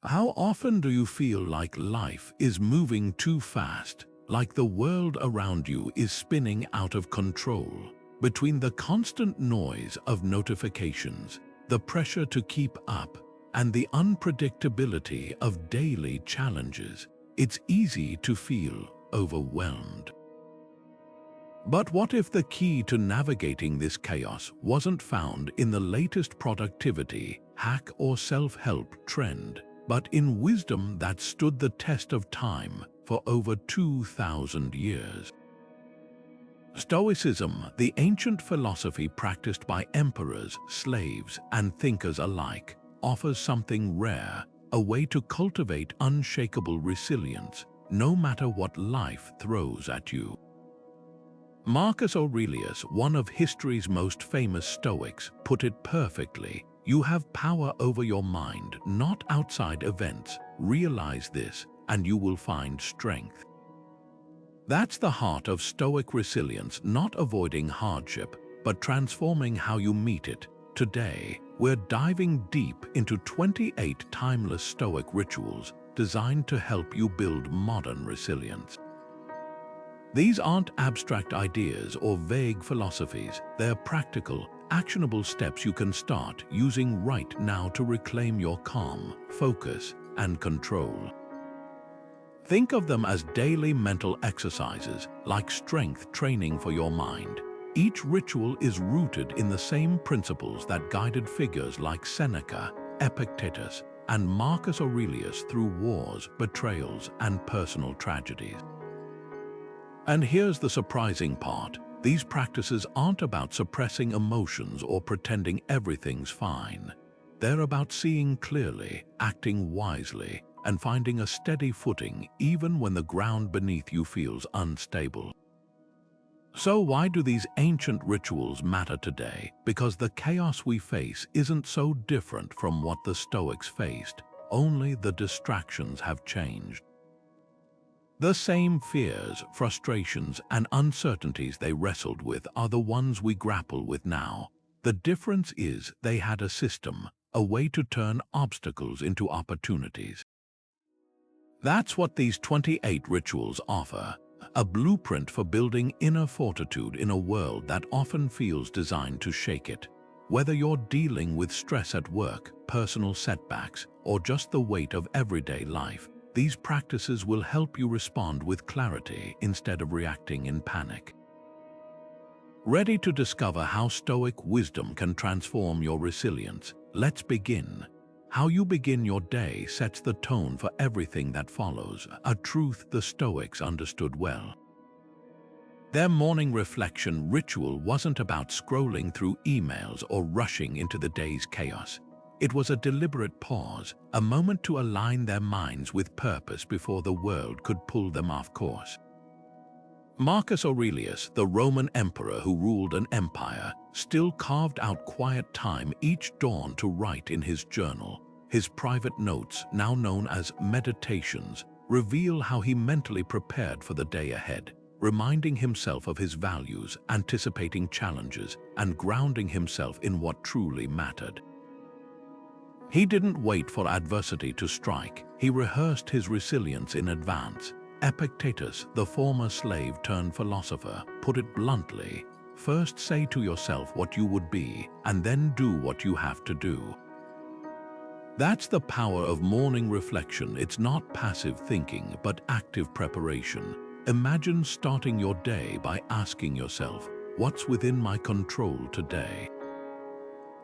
How often do you feel like life is moving too fast, like the world around you is spinning out of control? Between the constant noise of notifications, the pressure to keep up, and the unpredictability of daily challenges, it's easy to feel overwhelmed. But what if the key to navigating this chaos wasn't found in the latest productivity hack or self-help trend, but in wisdom that stood the test of time for over 2,000 years? Stoicism, the ancient philosophy practiced by emperors, slaves, and thinkers alike, offers something rare, a way to cultivate unshakable resilience, no matter what life throws at you. Marcus Aurelius, one of history's most famous Stoics, put it perfectly: you have power over your mind, not outside events. Realize this, and you will find strength. That's the heart of Stoic resilience, not avoiding hardship, but transforming how you meet it. Today, we're diving deep into 28 timeless Stoic rituals designed to help you build modern resilience. These aren't abstract ideas or vague philosophies. They're practical, actionable steps you can start using right now to reclaim your calm, focus, and control. Think of them as daily mental exercises, like strength training for your mind. Each ritual is rooted in the same principles that guided figures like Seneca, Epictetus, and Marcus Aurelius through wars, betrayals, and personal tragedies. And here's the surprising part: these practices aren't about suppressing emotions or pretending everything's fine. They're about seeing clearly, acting wisely, and finding a steady footing even when the ground beneath you feels unstable. So why do these ancient rituals matter today? Because the chaos we face isn't so different from what the Stoics faced, only the distractions have changed. The same fears, frustrations, and uncertainties they wrestled with are the ones we grapple with now. The difference is they had a system, a way to turn obstacles into opportunities. That's what these 28 rituals offer, a blueprint for building inner fortitude in a world that often feels designed to shake it. Whether you're dealing with stress at work, personal setbacks, or just the weight of everyday life, these practices will help you respond with clarity instead of reacting in panic. Ready to discover how Stoic wisdom can transform your resilience? Let's begin. How you begin your day sets the tone for everything that follows, a truth the Stoics understood well. Their morning reflection ritual wasn't about scrolling through emails or rushing into the day's chaos. It was a deliberate pause, a moment to align their minds with purpose before the world could pull them off course. Marcus Aurelius, the Roman emperor who ruled an empire, still carved out quiet time each dawn to write in his journal. His private notes, now known as meditations, reveal how he mentally prepared for the day ahead, reminding himself of his values, anticipating challenges, and grounding himself in what truly mattered. He didn't wait for adversity to strike. He rehearsed his resilience in advance. Epictetus, the former slave-turned-philosopher, put it bluntly: first say to yourself what you would be, and then do what you have to do. That's the power of morning reflection. It's not passive thinking, but active preparation. Imagine starting your day by asking yourself, what's within my control today?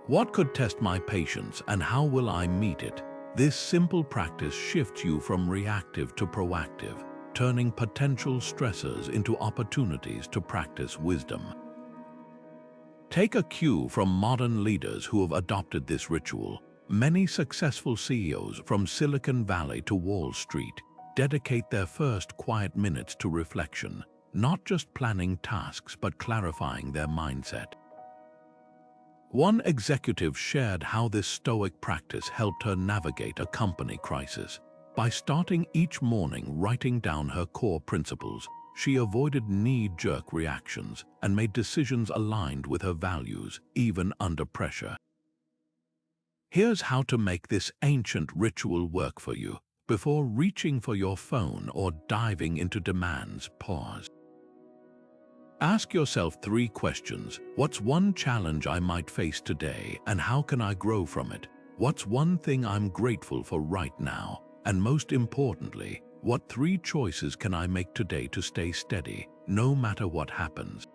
What could test my patience, and how will I meet it? This simple practice shifts you from reactive to proactive, turning potential stressors into opportunities to practice wisdom. Take a cue from modern leaders who have adopted this ritual. Many successful CEOs, from Silicon Valley to Wall Street, dedicate their first quiet minutes to reflection, not just planning tasks but clarifying their mindset. One executive shared how this Stoic practice helped her navigate a company crisis. By starting each morning writing down her core principles, she avoided knee-jerk reactions and made decisions aligned with her values, even under pressure. Here's how to make this ancient ritual work for you. Before reaching for your phone or diving into demands, pause. Ask yourself 3 questions. What's one challenge I might face today, and how can I grow from it? What's one thing I'm grateful for right now? And most importantly, what 3 choices can I make today to stay steady, no matter what happens?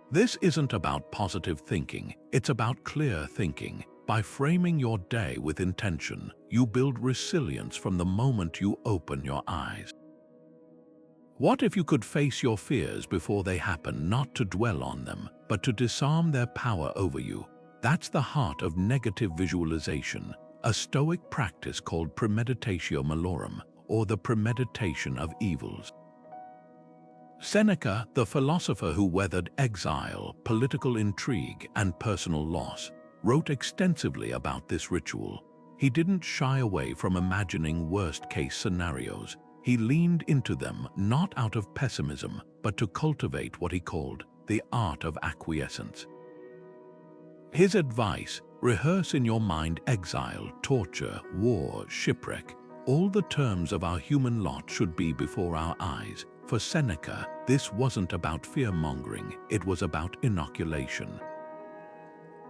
This isn't about positive thinking, it's about clear thinking. By framing your day with intention, you build resilience from the moment you open your eyes. What if you could face your fears before they happen, not to dwell on them, but to disarm their power over you? That's the heart of negative visualization, a Stoic practice called premeditatio malorum, or the premeditation of evils. Seneca, the philosopher who weathered exile, political intrigue, and personal loss, wrote extensively about this ritual. He didn't shy away from imagining worst-case scenarios. He leaned into them not out of pessimism, but to cultivate what he called the art of acquiescence. His advice: rehearse in your mind exile, torture, war, shipwreck. All the terms of our human lot should be before our eyes. For Seneca, this wasn't about fear-mongering, it was about inoculation.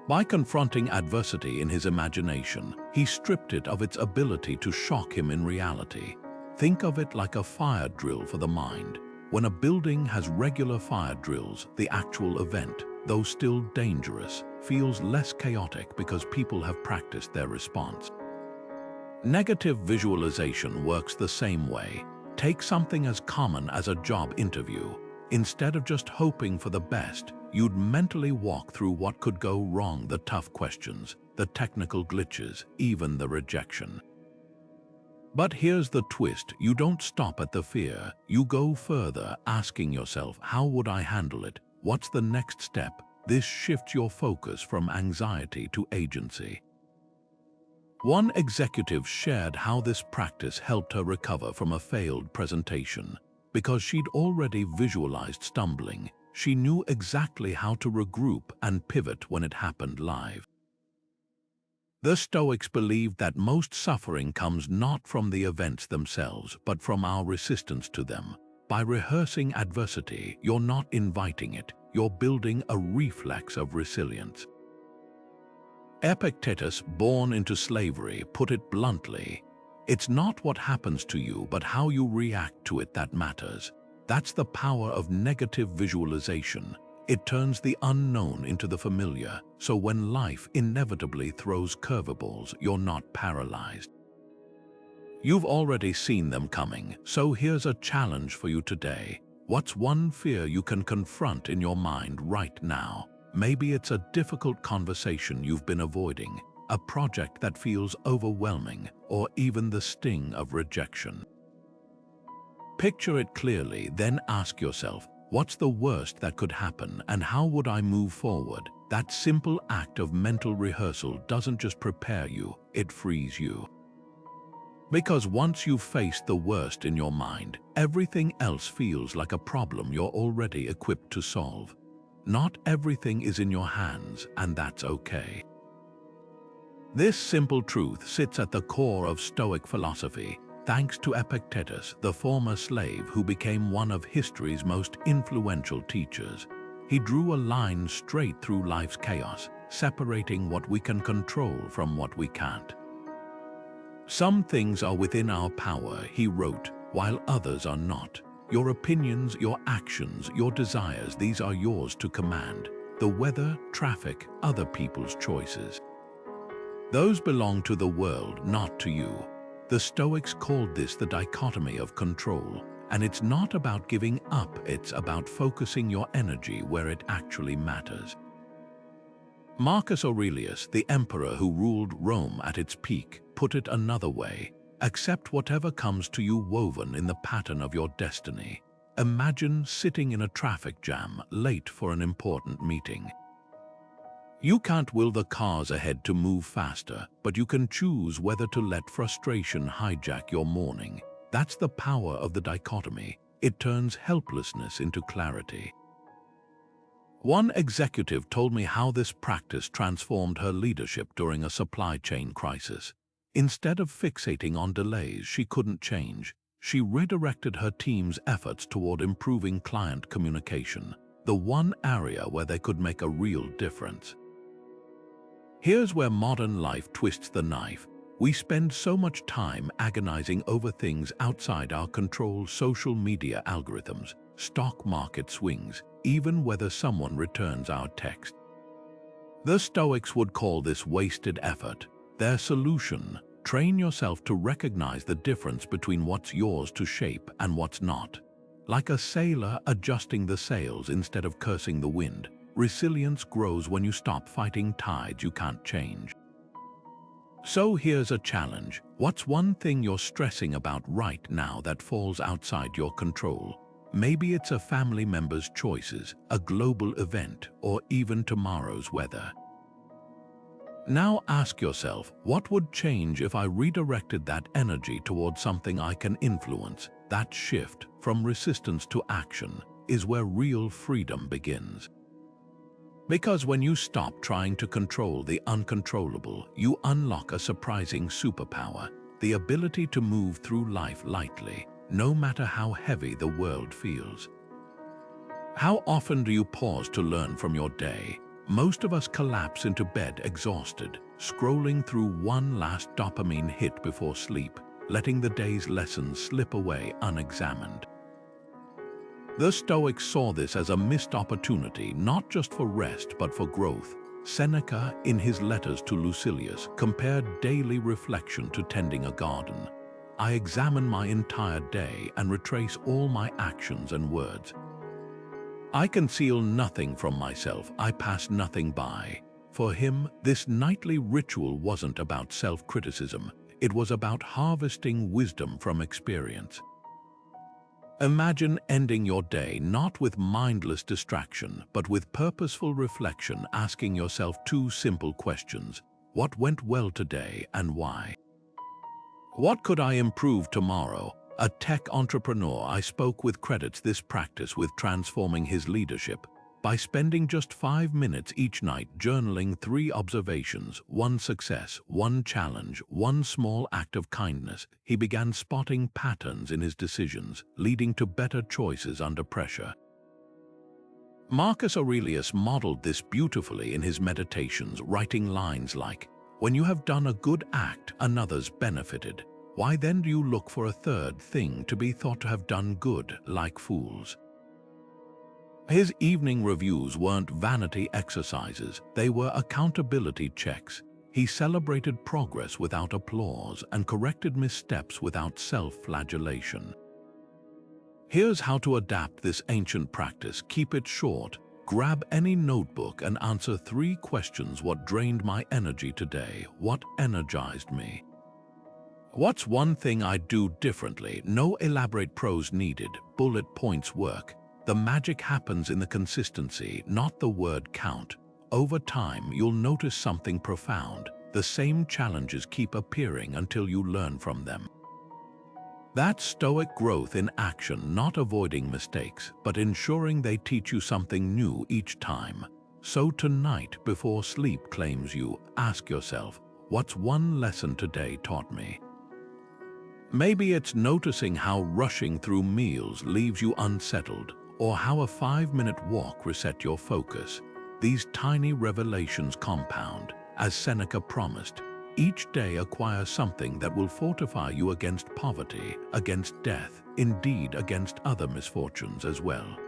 By confronting adversity in his imagination, he stripped it of its ability to shock him in reality. Think of it like a fire drill for the mind. When a building has regular fire drills, the actual event, though still dangerous, feels less chaotic because people have practiced their response. Negative visualization works the same way. Take something as common as a job interview. Instead of just hoping for the best, you'd mentally walk through what could go wrong: the tough questions, the technical glitches, even the rejection. But here's the twist: you don't stop at the fear, you go further, asking yourself, how would I handle it? What's the next step? This shifts your focus from anxiety to agency. One executive shared how this practice helped her recover from a failed presentation. Because she'd already visualized stumbling, she knew exactly how to regroup and pivot when it happened live. The Stoics believed that most suffering comes not from the events themselves, but from our resistance to them. By rehearsing adversity, you're not inviting it, you're building a reflex of resilience. Epictetus, born into slavery, put it bluntly: it's not what happens to you, but how you react to it that matters. That's the power of negative visualization. It turns the unknown into the familiar, so when life inevitably throws curveballs, you're not paralyzed. You've already seen them coming, so here's a challenge for you today. What's one fear you can confront in your mind right now? Maybe it's a difficult conversation you've been avoiding, a project that feels overwhelming, or even the sting of rejection. Picture it clearly, then ask yourself, what's the worst that could happen, and how would I move forward? That simple act of mental rehearsal doesn't just prepare you, it frees you. Because once you've faced the worst in your mind, everything else feels like a problem you're already equipped to solve. Not everything is in your hands, and that's okay. This simple truth sits at the core of Stoic philosophy, thanks to Epictetus, the former slave who became one of history's most influential teachers. He drew a line straight through life's chaos, separating what we can control from what we can't. Some things are within our power, he wrote, while others are not. Your opinions, your actions, your desires, these are yours to command. The weather, traffic, other people's choices. Those belong to the world, not to you. The Stoics called this the dichotomy of control, and it's not about giving up, it's about focusing your energy where it actually matters. Marcus Aurelius, the emperor who ruled Rome at its peak, put it another way: accept whatever comes to you woven in the pattern of your destiny. Imagine sitting in a traffic jam, late for an important meeting. You can't will the cars ahead to move faster, but you can choose whether to let frustration hijack your morning. That's the power of the dichotomy. It turns helplessness into clarity. One executive told me how this practice transformed her leadership during a supply chain crisis. Instead of fixating on delays she couldn't change, she redirected her team's efforts toward improving client communication, the one area where they could make a real difference. Here's where modern life twists the knife. We spend so much time agonizing over things outside our control: social media algorithms, stock market swings, even whether someone returns our text. The Stoics would call this wasted effort. Their solution: train yourself to recognize the difference between what's yours to shape and what's not. Like a sailor adjusting the sails instead of cursing the wind, resilience grows when you stop fighting tides you can't change. So here's a challenge. What's one thing you're stressing about right now that falls outside your control? Maybe it's a family member's choices, a global event, or even tomorrow's weather. Now ask yourself, what would change if I redirected that energy towards something I can influence? That shift from resistance to action is where real freedom begins. Because when you stop trying to control the uncontrollable, you unlock a surprising superpower: the ability to move through life lightly, no matter how heavy the world feels. How often do you pause to learn from your day? Most of us collapse into bed exhausted, scrolling through one last dopamine hit before sleep, letting the day's lessons slip away unexamined. The Stoics saw this as a missed opportunity, not just for rest but for growth. Seneca, in his letters to Lucilius, compared daily reflection to tending a garden. I examine my entire day and retrace all my actions and words. I conceal nothing from myself, I pass nothing by. For him, this nightly ritual wasn't about self-criticism, it was about harvesting wisdom from experience. Imagine ending your day not with mindless distraction, but with purposeful reflection, asking yourself two simple questions: what went well today and why? What could I improve tomorrow? A tech entrepreneur I spoke with credits this practice with transforming his leadership. By spending just 5 minutes each night journaling 3 observations, 1 success, 1 challenge, 1 small act of kindness, he began spotting patterns in his decisions, leading to better choices under pressure. Marcus Aurelius modeled this beautifully in his meditations, writing lines like, "When you have done a good act, another's benefited. Why then do you look for a third thing to be thought to have done good, like fools?" His evening reviews weren't vanity exercises, they were accountability checks. He celebrated progress without applause and corrected missteps without self-flagellation. Here's how to adapt this ancient practice. Keep it short. Grab any notebook and answer 3 questions. What drained my energy today? What energized me? What's one thing I'd do differently? No elaborate prose needed, bullet points work. The magic happens in the consistency, not the word count. Over time, you'll notice something profound. The same challenges keep appearing until you learn from them. That's Stoic growth in action, not avoiding mistakes, but ensuring they teach you something new each time. So tonight, before sleep claims you, ask yourself, what's one lesson today taught me? Maybe it's noticing how rushing through meals leaves you unsettled, or how a 5-minute walk reset your focus. These tiny revelations compound. As Seneca promised, each day acquire something that will fortify you against poverty, against death, indeed against other misfortunes as well.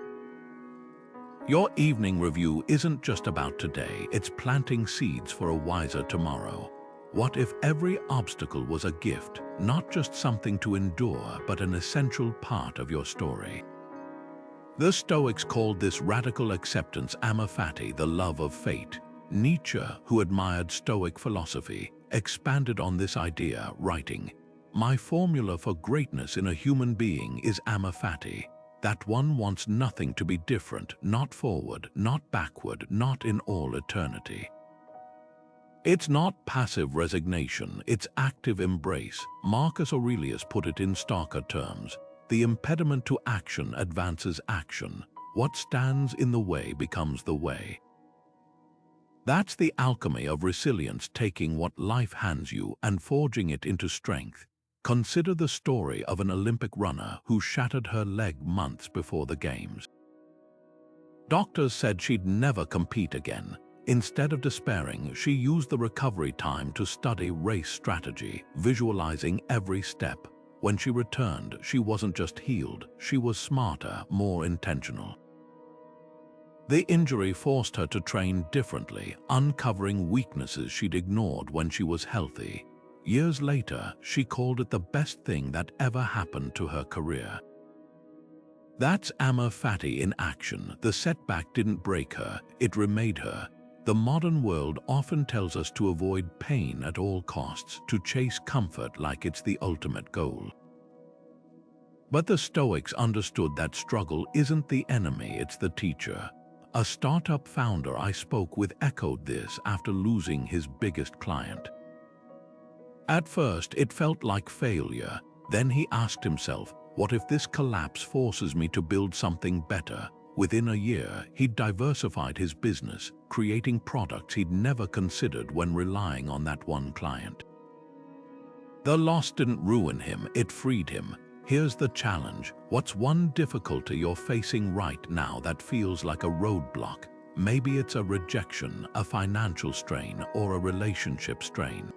Your evening review isn't just about today, it's planting seeds for a wiser tomorrow. What if every obstacle was a gift, not just something to endure, but an essential part of your story? The Stoics called this radical acceptance amor fati, the love of fate. Nietzsche, who admired Stoic philosophy, expanded on this idea, writing, "My formula for greatness in a human being is amor fati, that one wants nothing to be different, not forward, not backward, not in all eternity." It's not passive resignation, it's active embrace. Marcus Aurelius put it in starker terms. The impediment to action advances action. what stands in the way becomes the way. That's the alchemy of resilience, taking what life hands you and forging it into strength. Consider the story of an Olympic runner who shattered her leg months before the Games. Doctors said she'd never compete again. Instead of despairing, she used the recovery time to study race strategy, visualizing every step. When she returned, she wasn't just healed, she was smarter, more intentional. The injury forced her to train differently, uncovering weaknesses she'd ignored when she was healthy. Years later, she called it the best thing that ever happened to her career. That's amor fati in action. The setback didn't break her, it remade her. The modern world often tells us to avoid pain at all costs, to chase comfort like it's the ultimate goal. But the Stoics understood that struggle isn't the enemy, it's the teacher. A startup founder I spoke with echoed this after losing his biggest client. At first, it felt like failure. Then he asked himself, what if this collapse forces me to build something better? Within a year, he'd diversified his business, creating products he'd never considered when relying on that one client. The loss didn't ruin him, it freed him. Here's the challenge. What's one difficulty you're facing right now that feels like a roadblock? Maybe it's a rejection, a financial strain, or a relationship strain.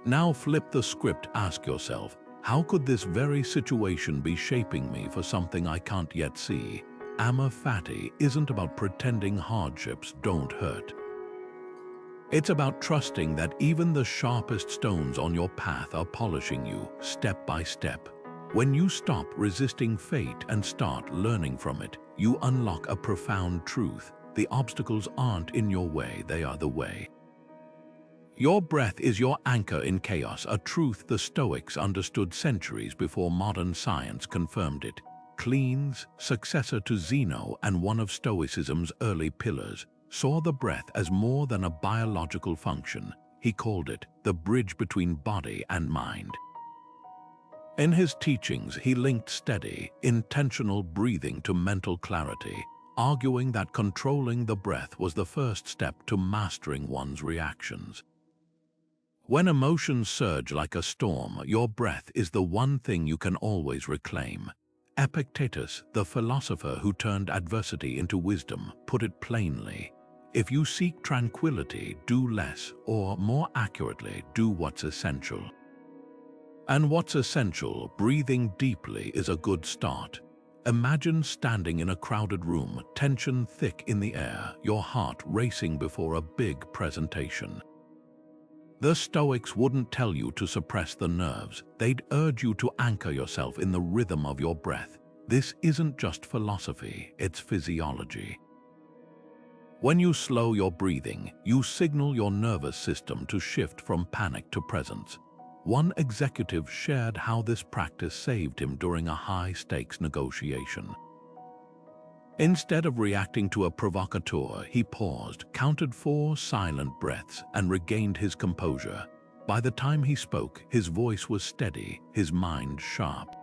Now flip the script, ask yourself, how could this very situation be shaping me for something I can't yet see? Amor fati isn't about pretending hardships don't hurt. It's about trusting that even the sharpest stones on your path are polishing you, step by step. When you stop resisting fate and start learning from it, you unlock a profound truth. The obstacles aren't in your way, they are the way. Your breath is your anchor in chaos, a truth the Stoics understood centuries before modern science confirmed it. Clean's, successor to Zeno and one of Stoicism's early pillars, saw the breath as more than a biological function. He called it the bridge between body and mind. In his teachings, he linked steady, intentional breathing to mental clarity, arguing that controlling the breath was the first step to mastering one's reactions. When emotions surge like a storm, your breath is the one thing you can always reclaim. Epictetus, the philosopher who turned adversity into wisdom, put it plainly: if you seek tranquility, do less, or more accurately, do what's essential. And what's essential, breathing deeply, is a good start. Imagine standing in a crowded room, tension thick in the air, your heart racing before a big presentation. The Stoics wouldn't tell you to suppress the nerves, they'd urge you to anchor yourself in the rhythm of your breath. This isn't just philosophy, it's physiology. When you slow your breathing, you signal your nervous system to shift from panic to presence. One executive shared how this practice saved him during a high-stakes negotiation. Instead of reacting to a provocateur, he paused, counted 4 silent breaths, and regained his composure. By the time he spoke, his voice was steady, his mind sharp.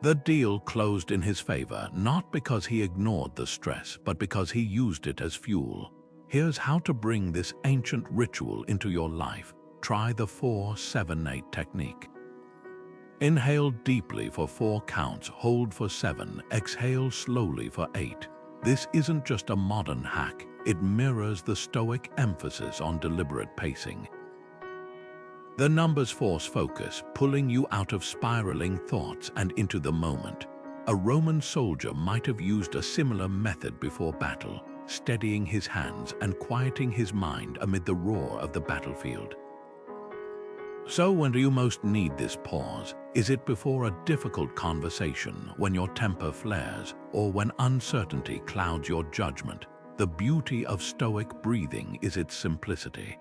The deal closed in his favor, not because he ignored the stress, but because he used it as fuel. Here's how to bring this ancient ritual into your life. Try the 4-7-8 technique. Inhale deeply for 4 counts, hold for 7, exhale slowly for 8. This isn't just a modern hack, it mirrors the Stoic emphasis on deliberate pacing. The numbers force focus, pulling you out of spiraling thoughts and into the moment. A Roman soldier might have used a similar method before battle, steadying his hands and quieting his mind amid the roar of the battlefield. So when do you most need this pause? Is it before a difficult conversation, when your temper flares, or when uncertainty clouds your judgment? The beauty of Stoic breathing is its simplicity.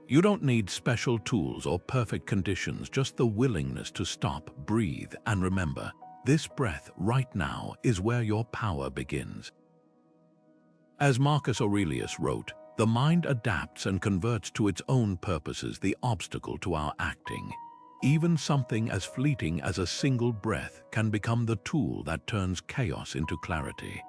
You don't need special tools or perfect conditions, just the willingness to stop, breathe, and remember, this breath right now is where your power begins. As Marcus Aurelius wrote, the mind adapts and converts to its own purposes the obstacle to our acting. Even something as fleeting as a single breath can become the tool that turns chaos into clarity.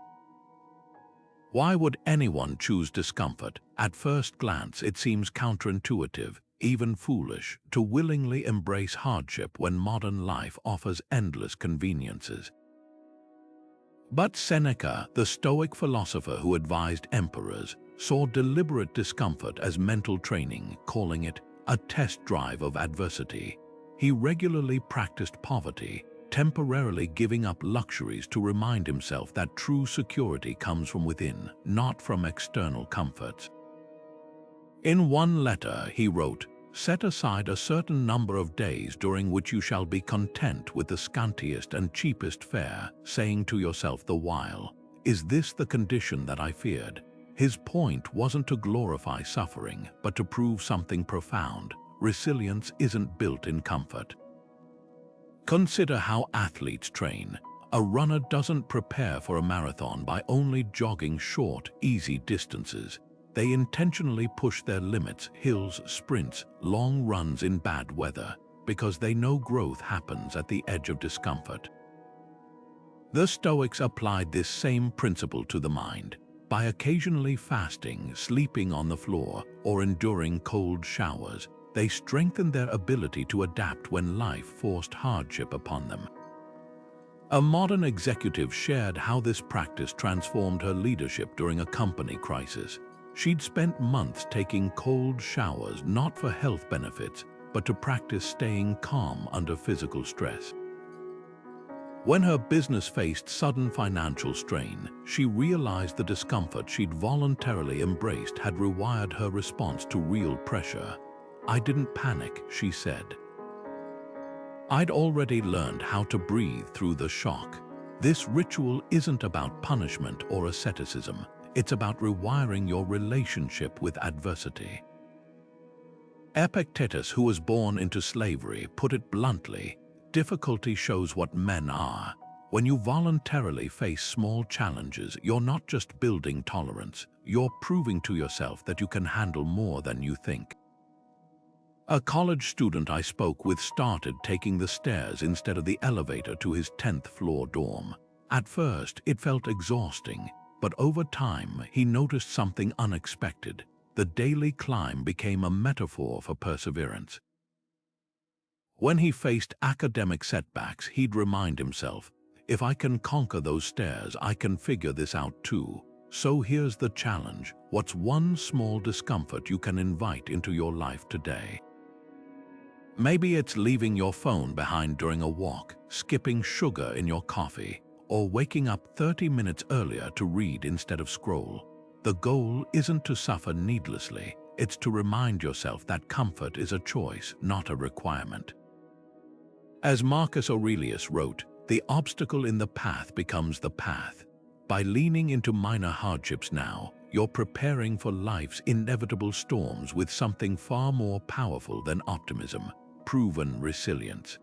Why would anyone choose discomfort? At first glance, it seems counterintuitive, even foolish, to willingly embrace hardship when modern life offers endless conveniences. But Seneca, the Stoic philosopher who advised emperors, saw deliberate discomfort as mental training, calling it a test drive of adversity. He regularly practiced poverty, temporarily giving up luxuries to remind himself that true security comes from within, not from external comforts. In one letter, he wrote, "Set aside a certain number of days during which you shall be content with the scantiest and cheapest fare, saying to yourself the while, 'Is this the condition that I feared?'" His point wasn't to glorify suffering, but to prove something profound. Resilience isn't built in comfort. Consider how athletes train. A runner doesn't prepare for a marathon by only jogging short, easy distances. They intentionally push their limits, hills, sprints, long runs in bad weather, because they know growth happens at the edge of discomfort. The Stoics applied this same principle to the mind. By occasionally fasting, sleeping on the floor, or enduring cold showers, they strengthened their ability to adapt when life forced hardship upon them. A modern executive shared how this practice transformed her leadership during a company crisis. She'd spent months taking cold showers not for health benefits, but to practice staying calm under physical stress. When her business faced sudden financial strain, she realized the discomfort she'd voluntarily embraced had rewired her response to real pressure. "I didn't panic," she said. "I'd already learned how to breathe through the shock." This ritual isn't about punishment or asceticism. It's about rewiring your relationship with adversity. Epictetus, who was born into slavery, put it bluntly, "Difficulty shows what men are." When you voluntarily face small challenges, you're not just building tolerance, you're proving to yourself that you can handle more than you think. A college student I spoke with started taking the stairs instead of the elevator to his 10th floor dorm. At first, it felt exhausting, but over time, he noticed something unexpected. The daily climb became a metaphor for perseverance. When he faced academic setbacks, he'd remind himself, "If I can conquer those stairs, I can figure this out too." So here's the challenge. What's one small discomfort you can invite into your life today? Maybe it's leaving your phone behind during a walk, skipping sugar in your coffee, or waking up 30 minutes earlier to read instead of scroll. The goal isn't to suffer needlessly. It's to remind yourself that comfort is a choice, not a requirement. As Marcus Aurelius wrote, "The obstacle in the path becomes the path." By leaning into minor hardships now, you're preparing for life's inevitable storms with something far more powerful than optimism: proven resilience.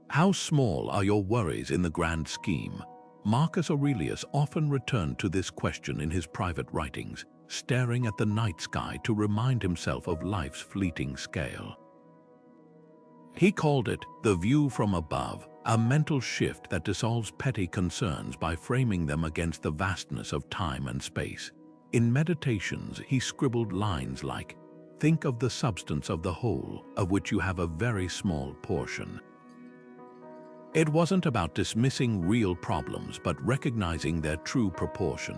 How small are your worries in the grand scheme? Marcus Aurelius often returned to this question in his private writings, staring at the night sky to remind himself of life's fleeting scale. He called it the view from above, a mental shift that dissolves petty concerns by framing them against the vastness of time and space. In Meditations, he scribbled lines like, "Think of the substance of the whole, of which you have a very small portion." It wasn't about dismissing real problems, but recognizing their true proportion.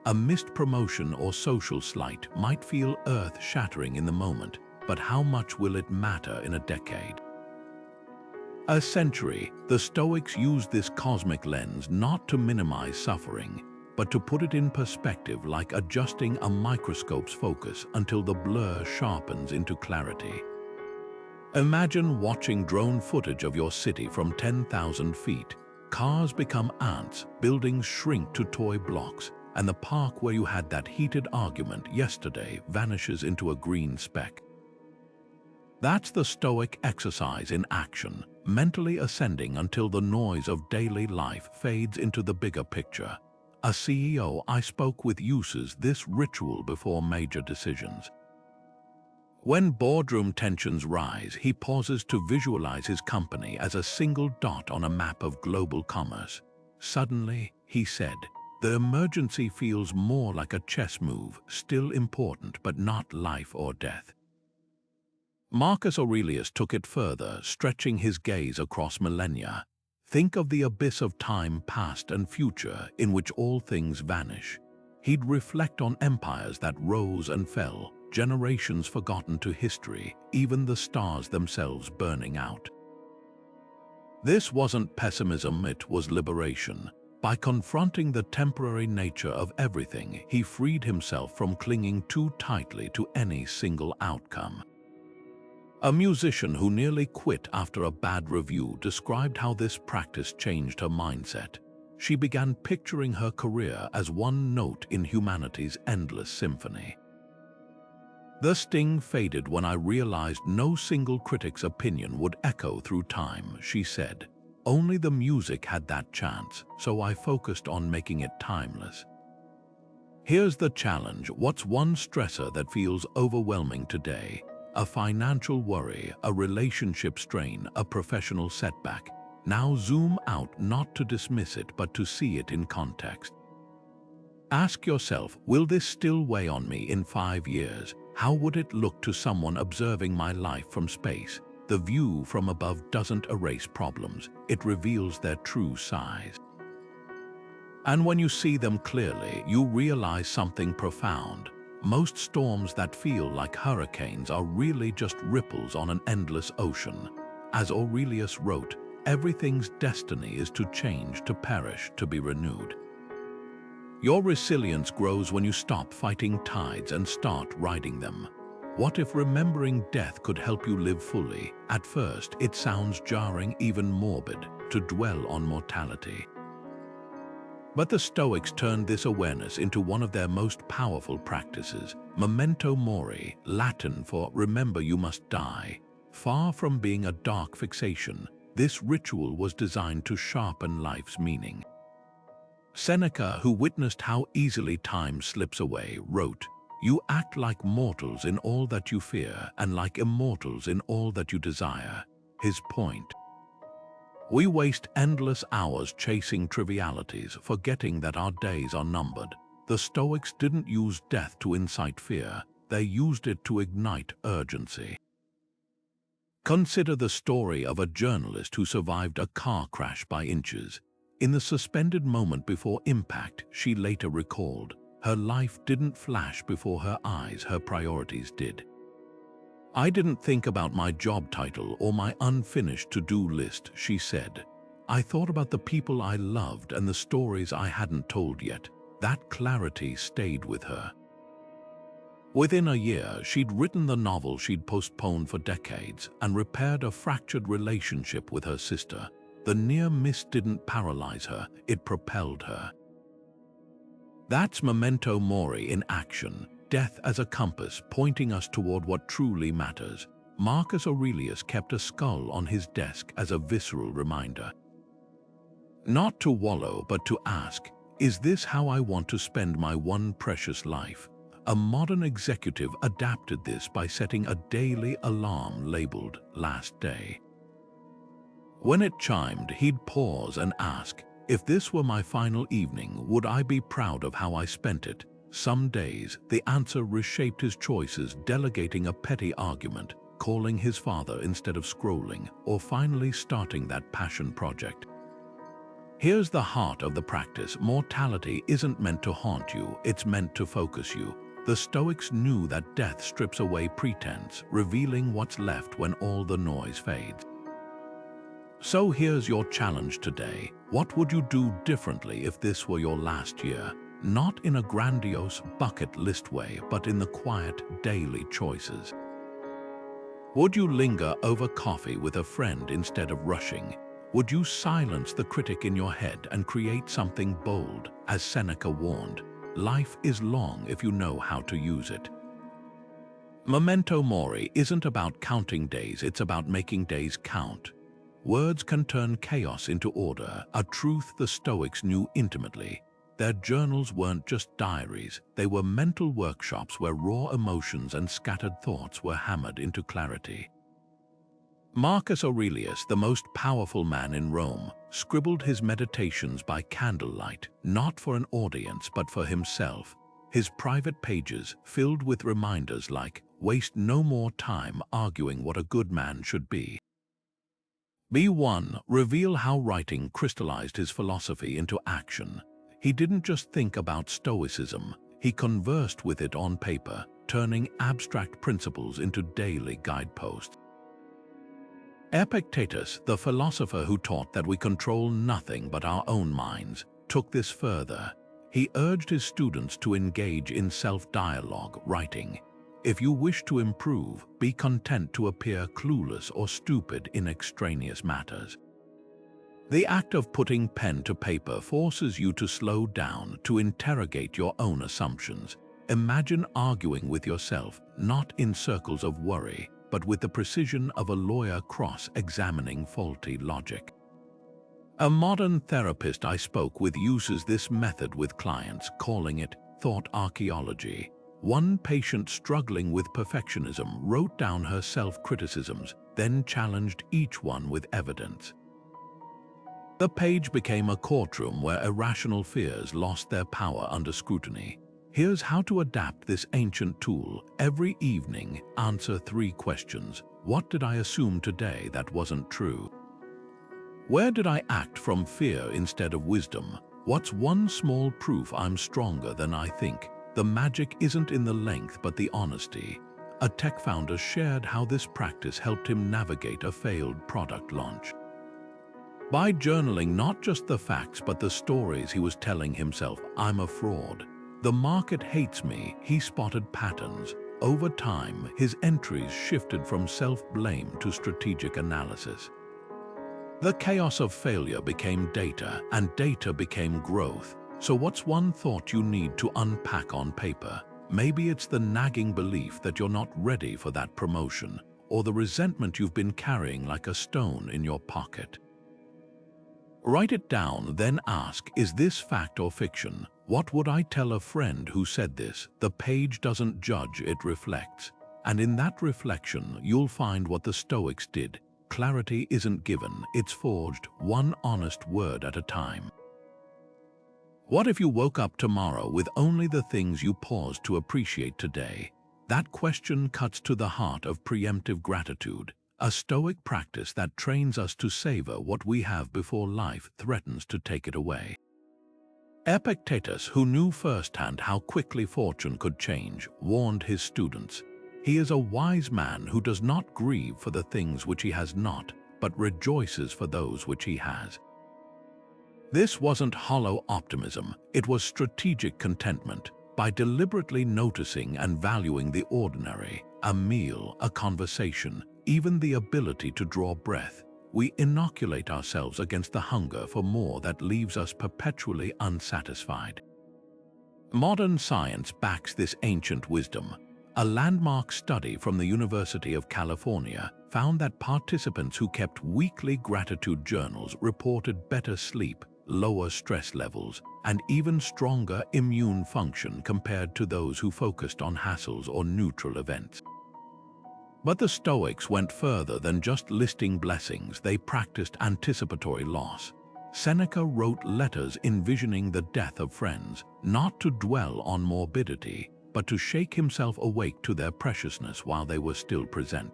A missed promotion or social slight might feel earth-shattering in the moment, but how much will it matter in a decade? A century, the Stoics used this cosmic lens not to minimize suffering, but to put it in perspective, like adjusting a microscope's focus until the blur sharpens into clarity. Imagine watching drone footage of your city from 10,000 feet. Cars become ants, buildings shrink to toy blocks, and the park where you had that heated argument yesterday vanishes into a green speck. That's the Stoic exercise in action, mentally ascending until the noise of daily life fades into the bigger picture. A CEO I spoke with uses this ritual before major decisions. When boardroom tensions rise, he pauses to visualize his company as a single dot on a map of global commerce. Suddenly, he said, the emergency feels more like a chess move, still important but not life or death. Marcus Aurelius took it further, stretching his gaze across millennia. Think of the abyss of time past and future in which all things vanish. He'd reflect on empires that rose and fell, generations forgotten to history, even the stars themselves burning out. This wasn't pessimism, it was liberation. By confronting the temporary nature of everything, he freed himself from clinging too tightly to any single outcome. A musician who nearly quit after a bad review described how this practice changed her mindset. She began picturing her career as one note in humanity's endless symphony. The sting faded when I realized no single critic's opinion would echo through time, she said. Only the music had that chance, so I focused on making it timeless. Here's the challenge. What's one stressor that feels overwhelming today? A financial worry, a relationship strain, a professional setback. Now zoom out, not to dismiss it, but to see it in context. Ask yourself, will this still weigh on me in 5 years? How would it look to someone observing my life from space? The view from above doesn't erase problems, it reveals their true size. And when you see them clearly, you realize something profound. Most storms that feel like hurricanes are really just ripples on an endless ocean. As Aurelius wrote, everything's destiny is to change, to perish, to be renewed. Your resilience grows when you stop fighting tides and start riding them. What if remembering death could help you live fully? At first, it sounds jarring, even morbid, to dwell on mortality. But the Stoics turned this awareness into one of their most powerful practices. Memento Mori, Latin for remember you must die. Far from being a dark fixation, this ritual was designed to sharpen life's meaning. Seneca, who witnessed how easily time slips away, wrote, "You act like mortals in all that you fear, and like immortals in all that you desire." His point: we waste endless hours chasing trivialities, forgetting that our days are numbered. The Stoics didn't use death to incite fear, they used it to ignite urgency. Consider the story of a journalist who survived a car crash by inches. In the suspended moment before impact, she later recalled, her life didn't flash before her eyes, her priorities did. "I didn't think about my job title or my unfinished to-do list," she said. "I thought about the people I loved and the stories I hadn't told yet." That clarity stayed with her. Within a year, she'd written the novel she'd postponed for decades and repaired a fractured relationship with her sister. The near miss didn't paralyze her, it propelled her. That's Memento Mori in action. Death as a compass, pointing us toward what truly matters. Marcus Aurelius kept a skull on his desk as a visceral reminder. Not to wallow, but to ask, is this how I want to spend my one precious life? A modern executive adapted this by setting a daily alarm labeled "Last Day." When it chimed, he'd pause and ask, if this were my final evening, would I be proud of how I spent it? Some days, the answer reshaped his choices, delegating a petty argument, calling his father instead of scrolling, or finally starting that passion project. Here's the heart of the practice. Mortality isn't meant to haunt you, it's meant to focus you. The Stoics knew that death strips away pretense, revealing what's left when all the noise fades. So here's your challenge today. What would you do differently if this were your last year? Not in a grandiose bucket list way, but in the quiet, daily choices. Would you linger over coffee with a friend instead of rushing? Would you silence the critic in your head and create something bold? As Seneca warned, life is long if you know how to use it. Memento Mori isn't about counting days, it's about making days count. Words can turn chaos into order, a truth the Stoics knew intimately. Their journals weren't just diaries, they were mental workshops where raw emotions and scattered thoughts were hammered into clarity. Marcus Aurelius, the most powerful man in Rome, scribbled his meditations by candlelight, not for an audience but for himself. His private pages filled with reminders like, "Waste no more time arguing what a good man should be." B1 reveal how writing crystallized his philosophy into action. He didn't just think about Stoicism, he conversed with it on paper, turning abstract principles into daily guideposts. Epictetus, the philosopher who taught that we control nothing but our own minds, took this further. He urged his students to engage in self-dialogue, writing, "If you wish to improve, be content to appear clueless or stupid in extraneous matters." The act of putting pen to paper forces you to slow down, to interrogate your own assumptions. Imagine arguing with yourself, not in circles of worry, but with the precision of a lawyer cross-examining faulty logic. A modern therapist I spoke with uses this method with clients, calling it thought archaeology. One patient struggling with perfectionism wrote down her self-criticisms, then challenged each one with evidence. The page became a courtroom where irrational fears lost their power under scrutiny. Here's how to adapt this ancient tool. Every evening, answer 3 questions. What did I assume today that wasn't true? Where did I act from fear instead of wisdom? What's one small proof I'm stronger than I think? The magic isn't in the length but the honesty. A tech founder shared how this practice helped him navigate a failed product launch. By journaling not just the facts but the stories he was telling himself, "I'm a fraud. The market hates me," he spotted patterns. Over time, his entries shifted from self-blame to strategic analysis. The chaos of failure became data, and data became growth. So what's one thought you need to unpack on paper? Maybe it's the nagging belief that you're not ready for that promotion, or the resentment you've been carrying like a stone in your pocket. Write it down, then ask, is this fact or fiction? What would I tell a friend who said this? The page doesn't judge, it reflects. And in that reflection, you'll find what the Stoics did. Clarity isn't given, it's forged, one honest word at a time. What if you woke up tomorrow with only the things you paused to appreciate today? That question cuts to the heart of preemptive gratitude, a Stoic practice that trains us to savor what we have before life threatens to take it away. Epictetus, who knew firsthand how quickly fortune could change, warned his students, "He is a wise man who does not grieve for the things which he has not, but rejoices for those which he has." This wasn't hollow optimism, it was strategic contentment. By deliberately noticing and valuing the ordinary, a meal, a conversation, even the ability to draw breath, we inoculate ourselves against the hunger for more that leaves us perpetually unsatisfied. Modern science backs this ancient wisdom. A landmark study from the University of California found that participants who kept weekly gratitude journals reported better sleep, lower stress levels, and even stronger immune function compared to those who focused on hassles or neutral events. But the Stoics went further than just listing blessings, they practiced anticipatory loss. Seneca wrote letters envisioning the death of friends, not to dwell on morbidity, but to shake himself awake to their preciousness while they were still present.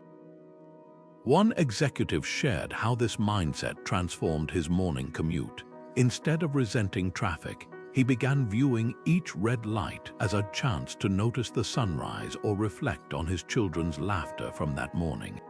One executive shared how this mindset transformed his morning commute. Instead of resenting traffic, he began viewing each red light as a chance to notice the sunrise or reflect on his children's laughter from that morning.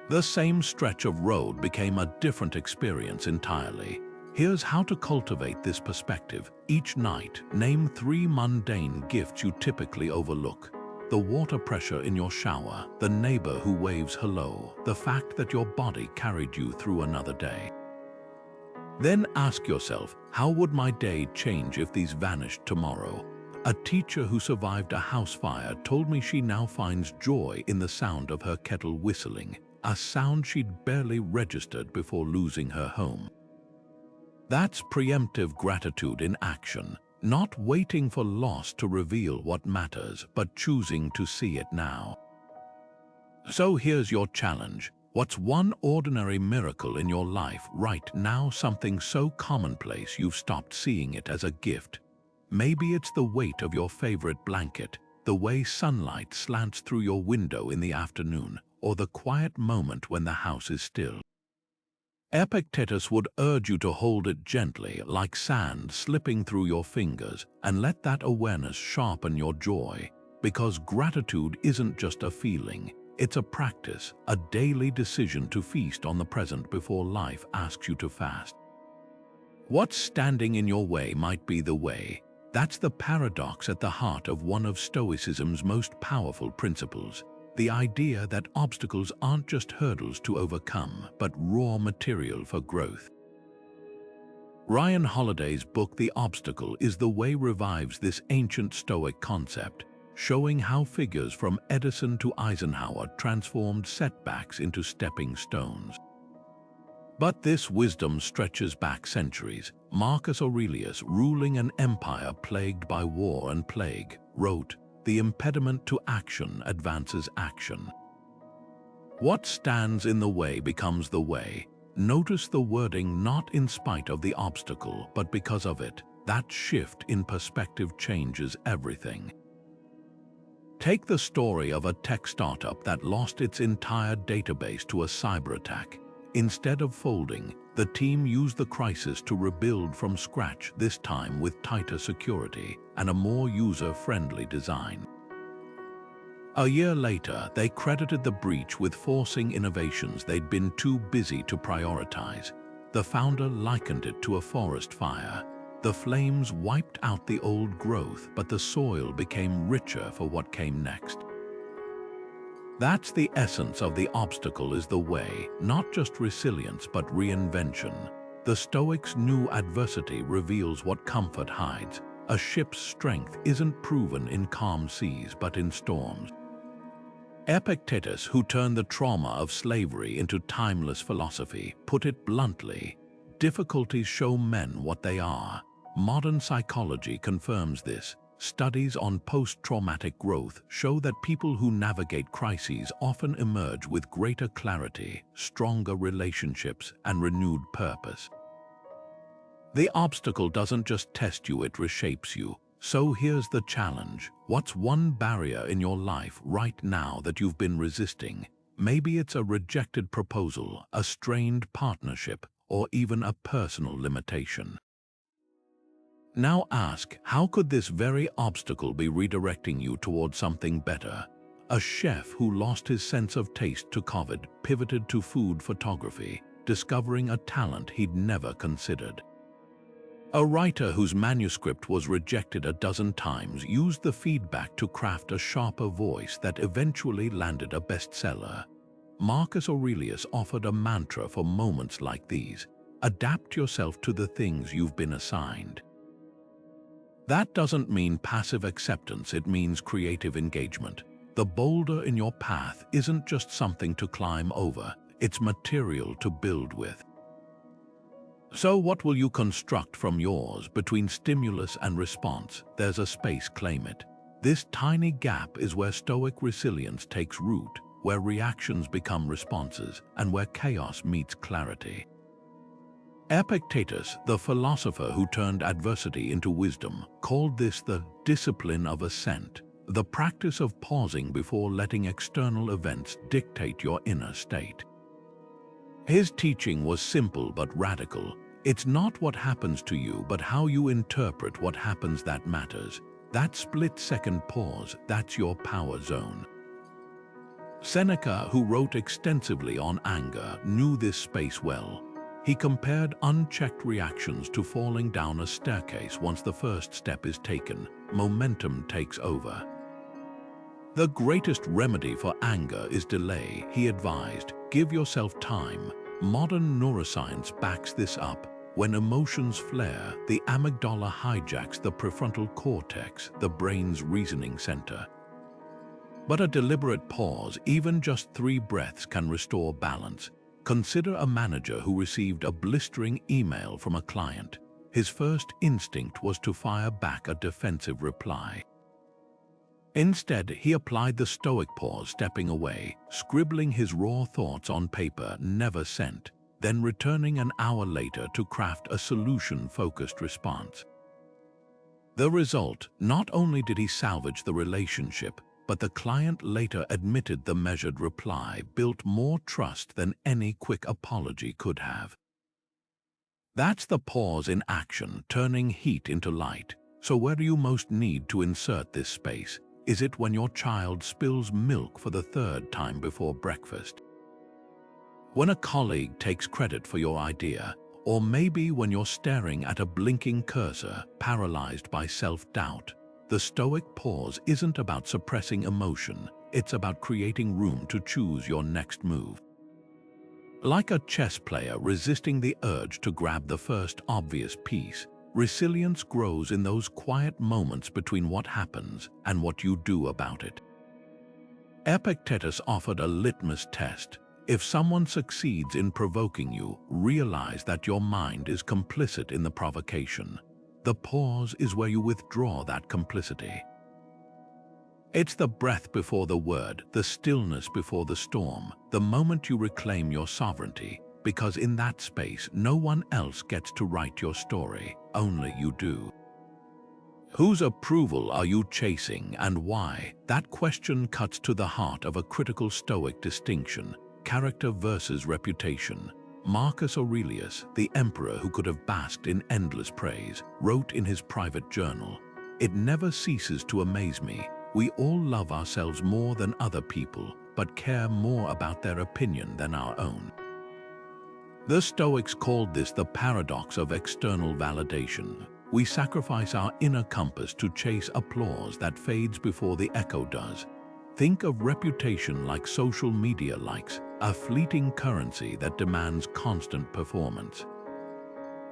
The same stretch of road became a different experience entirely. Here's how to cultivate this perspective. Each night, name 3 mundane gifts you typically overlook. The water pressure in your shower, the neighbor who waves hello, the fact that your body carried you through another day. Then ask yourself, how would my day change if these vanished tomorrow? A teacher who survived a house fire told me she now finds joy in the sound of her kettle whistling, a sound she'd barely registered before losing her home. That's preemptive gratitude in action, not waiting for loss to reveal what matters, but choosing to see it now. So here's your challenge. What's one ordinary miracle in your life right now, something so commonplace you've stopped seeing it as a gift? Maybe it's the weight of your favorite blanket, the way sunlight slants through your window in the afternoon, or the quiet moment when the house is still. Epictetus would urge you to hold it gently, like sand slipping through your fingers, and let that awareness sharpen your joy, because gratitude isn't just a feeling, it's a practice, a daily decision to feast on the present before life asks you to fast. What's standing in your way might be the way. That's the paradox at the heart of one of Stoicism's most powerful principles. The idea that obstacles aren't just hurdles to overcome, but raw material for growth. Ryan Holiday's book The Obstacle is the Way revives this ancient Stoic concept, showing how figures from Edison to Eisenhower transformed setbacks into stepping stones. But this wisdom stretches back centuries. Marcus Aurelius, ruling an empire plagued by war and plague, wrote, "The impediment to action advances action." What stands in the way becomes the way. Notice the wording, not in spite of the obstacle, but because of it. That shift in perspective changes everything. Take the story of a tech startup that lost its entire database to a cyber attack. Instead of folding, the team used the crisis to rebuild from scratch, this time with tighter security and a more user-friendly design. A year later, they credited the breach with forcing innovations they'd been too busy to prioritize. The founder likened it to a forest fire. The flames wiped out the old growth, but the soil became richer for what came next. That's the essence of the obstacle is the way, not just resilience but reinvention. The Stoics knew adversity reveals what comfort hides. A ship's strength isn't proven in calm seas but in storms. Epictetus, who turned the trauma of slavery into timeless philosophy, put it bluntly, "Difficulties show men what they are." Modern psychology confirms this. Studies on post-traumatic growth show that people who navigate crises often emerge with greater clarity, stronger relationships, and renewed purpose. The obstacle doesn't just test you, it reshapes you. So here's the challenge. What's one barrier in your life right now that you've been resisting? Maybe it's a rejected proposal, a strained partnership, or even a personal limitation. Now ask, how could this very obstacle be redirecting you towards something better? A chef who lost his sense of taste to COVID pivoted to food photography, discovering a talent he'd never considered. A writer whose manuscript was rejected a dozen times used the feedback to craft a sharper voice that eventually landed a bestseller. Marcus Aurelius offered a mantra for moments like these: adapt yourself to the things you've been assigned. That doesn't mean passive acceptance, it means creative engagement. The boulder in your path isn't just something to climb over, it's material to build with. So what will you construct from yours? Between stimulus and response, there's a space, claim it. This tiny gap is where Stoic resilience takes root, where reactions become responses, and where chaos meets clarity. Epictetus, the philosopher who turned adversity into wisdom, called this the discipline of ascent, the practice of pausing before letting external events dictate your inner state. His teaching was simple but radical. It's not what happens to you, but how you interpret what happens that matters. That split-second pause, that's your power zone. Seneca, who wrote extensively on anger, knew this space well. He compared unchecked reactions to falling down a staircase. Once the first step is taken, momentum takes over. The greatest remedy for anger is delay, he advised. Give yourself time. Modern neuroscience backs this up. When emotions flare, the amygdala hijacks the prefrontal cortex, the brain's reasoning center. But a deliberate pause, even just 3 breaths, can restore balance. Consider a manager who received a blistering email from a client. His first instinct was to fire back a defensive reply. Instead, he applied the Stoic pause, stepping away, scribbling his raw thoughts on paper never sent, then returning an hour later to craft a solution-focused response. The result, not only did he salvage the relationship, but the client later admitted the measured reply built more trust than any quick apology could have. That's the pause in action, turning heat into light. So where do you most need to insert this space? Is it when your child spills milk for the third time before breakfast? When a colleague takes credit for your idea? Or maybe when you're staring at a blinking cursor, paralyzed by self-doubt? The Stoic pause isn't about suppressing emotion, it's about creating room to choose your next move. Like a chess player resisting the urge to grab the first obvious piece, resilience grows in those quiet moments between what happens and what you do about it. Epictetus offered a litmus test. If someone succeeds in provoking you, realize that your mind is complicit in the provocation. The pause is where you withdraw that complicity. It's the breath before the word, the stillness before the storm, the moment you reclaim your sovereignty, because in that space no one else gets to write your story, only you do. Whose approval are you chasing and why? That question cuts to the heart of a critical Stoic distinction, character versus reputation. Marcus Aurelius, the emperor who could have basked in endless praise, wrote in his private journal, "It never ceases to amaze me. We all love ourselves more than other people, but care more about their opinion than our own." The Stoics called this the paradox of external validation. We sacrifice our inner compass to chase applause that fades before the echo does. Think of reputation like social media likes, a fleeting currency that demands constant performance.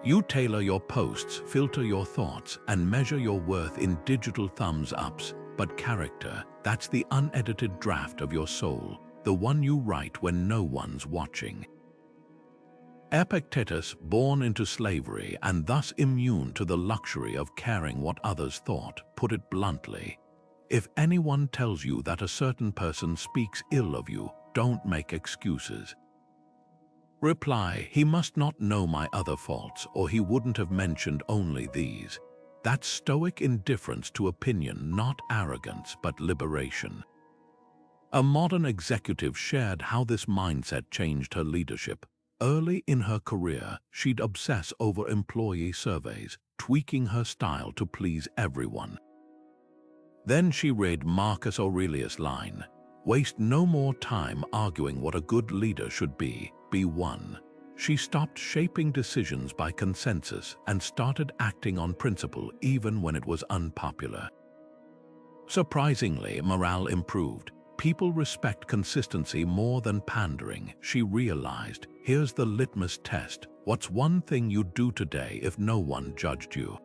You tailor your posts, filter your thoughts, and measure your worth in digital thumbs-ups, but character, that's the unedited draft of your soul, the one you write when no one's watching. Epictetus, born into slavery and thus immune to the luxury of caring what others thought, put it bluntly, "If anyone tells you that a certain person speaks ill of you, don't make excuses. Reply, he must not know my other faults, or he wouldn't have mentioned only these." That's Stoic indifference to opinion, not arrogance, but liberation. A modern executive shared how this mindset changed her leadership. Early in her career, she'd obsess over employee surveys, tweaking her style to please everyone. Then she read Marcus Aurelius' line, "Waste no more time arguing what a good leader should be one." She stopped shaping decisions by consensus and started acting on principle even when it was unpopular. Surprisingly, morale improved. People respect consistency more than pandering. She realized, here's the litmus test. What's one thing you'd do today if no one judged you?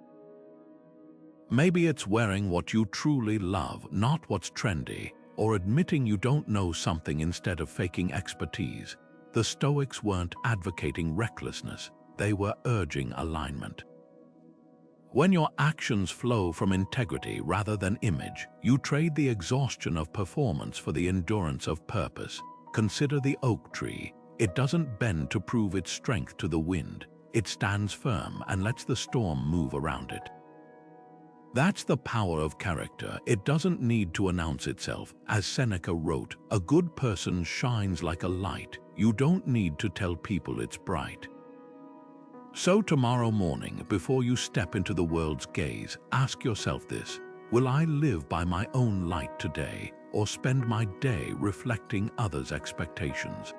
Maybe it's wearing what you truly love, not what's trendy, or admitting you don't know something instead of faking expertise. The Stoics weren't advocating recklessness, they were urging alignment. When your actions flow from integrity rather than image, you trade the exhaustion of performance for the endurance of purpose. Consider the oak tree. It doesn't bend to prove its strength to the wind. It stands firm and lets the storm move around it. That's the power of character. It doesn't need to announce itself. As Seneca wrote, "A good person shines like a light. You don't need to tell people it's bright." So tomorrow morning, before you step into the world's gaze, ask yourself this: will I live by my own light today, or spend my day reflecting others' expectations?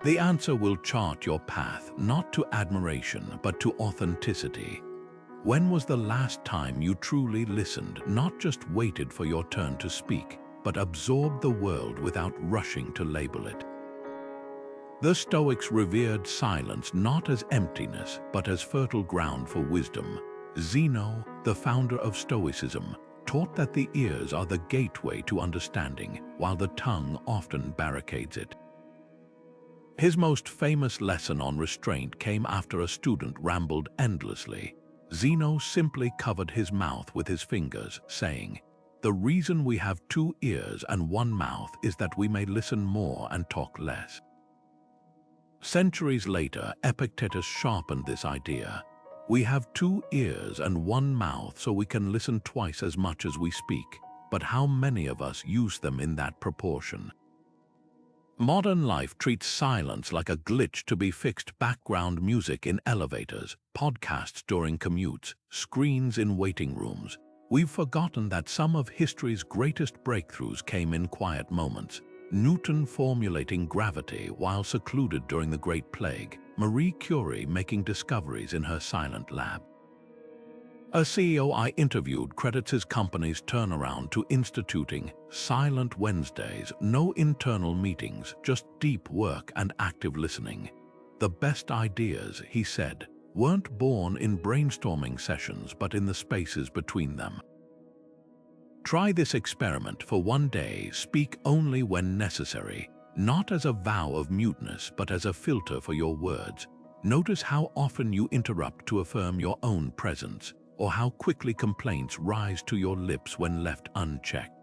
The answer will chart your path, not to admiration, but to authenticity. When was the last time you truly listened, not just waited for your turn to speak, but absorbed the world without rushing to label it? The Stoics revered silence not as emptiness, but as fertile ground for wisdom. Zeno, the founder of Stoicism, taught that the ears are the gateway to understanding, while the tongue often barricades it. His most famous lesson on restraint came after a student rambled endlessly. Zeno simply covered his mouth with his fingers, saying, "The reason we have 2 ears and 1 mouth is that we may listen more and talk less." Centuries later, Epictetus sharpened this idea. We have 2 ears and 1 mouth so we can listen twice as much as we speak, but how many of us use them in that proportion? Modern life treats silence like a glitch to be fixed: background music in elevators, podcasts during commutes, screens in waiting rooms. We've forgotten that some of history's greatest breakthroughs came in quiet moments. Newton formulating gravity while secluded during the Great Plague, Marie Curie making discoveries in her silent lab. A CEO I interviewed credits his company's turnaround to instituting Silent Wednesdays, no internal meetings, just deep work and active listening. The best ideas, he said, weren't born in brainstorming sessions but in the spaces between them. Try this experiment for 1 day: speak only when necessary, not as a vow of muteness but as a filter for your words. Notice how often you interrupt to affirm your own presence, or how quickly complaints rise to your lips when left unchecked.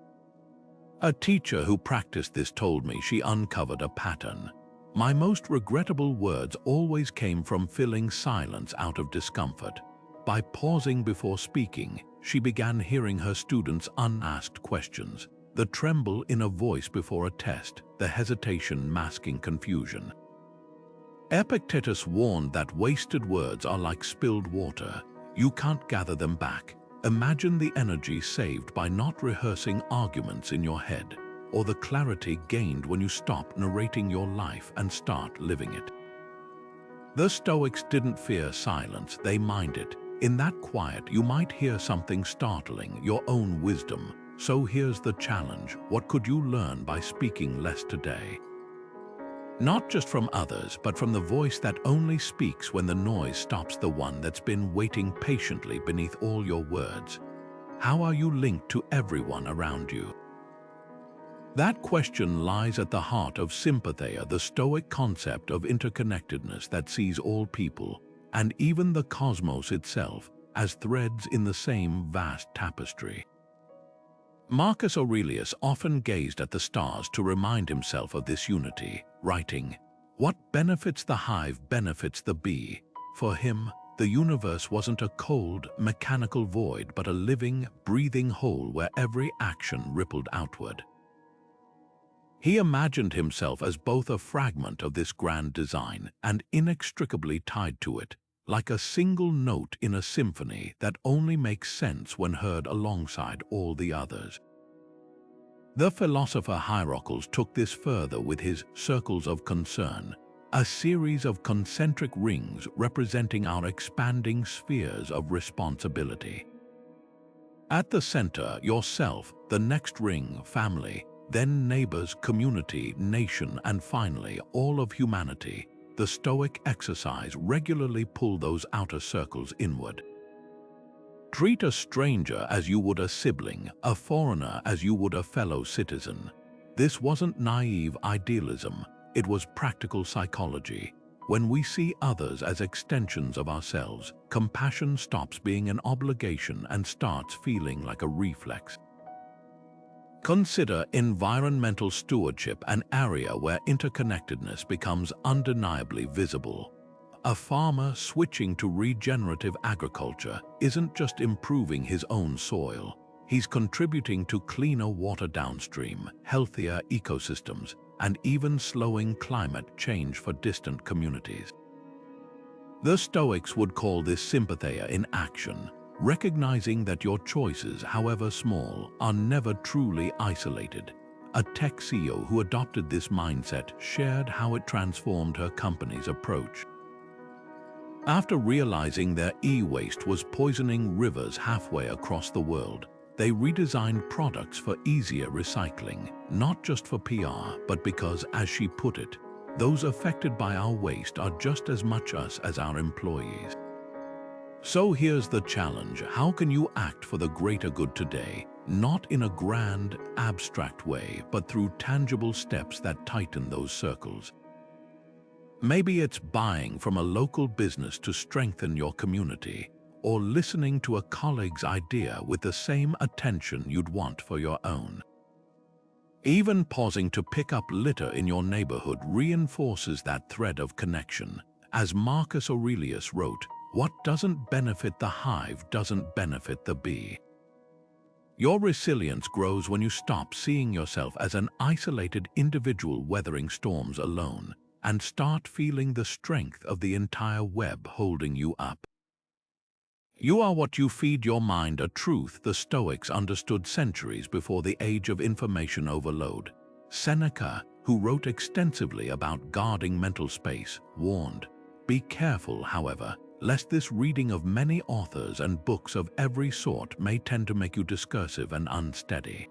A teacher who practiced this told me she uncovered a pattern. My most regrettable words always came from filling silence out of discomfort. By pausing before speaking, she began hearing her students' unasked questions, the tremble in a voice before a test, the hesitation masking confusion. Epictetus warned that wasted words are like spilled water. You can't gather them back. Imagine the energy saved by not rehearsing arguments in your head, or the clarity gained when you stop narrating your life and start living it. The Stoics didn't fear silence, they mined it. In that quiet, you might hear something startling, your own wisdom. So here's the challenge: what could you learn by speaking less today? Not just from others, but from the voice that only speaks when the noise stops, the one that's been waiting patiently beneath all your words. How are you linked to everyone around you? That question lies at the heart of sympatheia, the Stoic concept of interconnectedness that sees all people, and even the cosmos itself, as threads in the same vast tapestry. Marcus Aurelius often gazed at the stars to remind himself of this unity, writing, "What benefits the hive benefits the bee." For him, the universe wasn't a cold, mechanical void but a living, breathing whole where every action rippled outward. He imagined himself as both a fragment of this grand design and inextricably tied to it, like a single note in a symphony that only makes sense when heard alongside all the others. The philosopher Hierocles took this further with his circles of concern, a series of concentric rings representing our expanding spheres of responsibility. At the center, yourself, the next ring, family, then neighbors, community, nation, and finally, all of humanity. The Stoic exercise regularly pull those outer circles inward. Treat a stranger as you would a sibling, a foreigner as you would a fellow citizen. This wasn't naive idealism, it was practical psychology. When we see others as extensions of ourselves, compassion stops being an obligation and starts feeling like a reflex. Consider environmental stewardship, an area where interconnectedness becomes undeniably visible. A farmer switching to regenerative agriculture isn't just improving his own soil, he's contributing to cleaner water downstream, healthier ecosystems, and even slowing climate change for distant communities. The Stoics would call this sympatheia in action, recognizing that your choices, however small, are never truly isolated. A tech CEO who adopted this mindset shared how it transformed her company's approach. After realizing their e-waste was poisoning rivers halfway across the world, they redesigned products for easier recycling, not just for PR, but because, as she put it, those affected by our waste are just as much us as our employees. So here's the challenge: how can you act for the greater good today, not in a grand, abstract way, but through tangible steps that tighten those circles? Maybe it's buying from a local business to strengthen your community, or listening to a colleague's idea with the same attention you'd want for your own. Even pausing to pick up litter in your neighborhood reinforces that thread of connection. As Marcus Aurelius wrote, "What doesn't benefit the hive doesn't benefit the bee." Your resilience grows when you stop seeing yourself as an isolated individual weathering storms alone, and start feeling the strength of the entire web holding you up. You are what you feed your mind, a truth the Stoics understood centuries before the age of information overload. Seneca, who wrote extensively about guarding mental space, warned, "Be careful, however, lest this reading of many authors and books of every sort may tend to make you discursive and unsteady."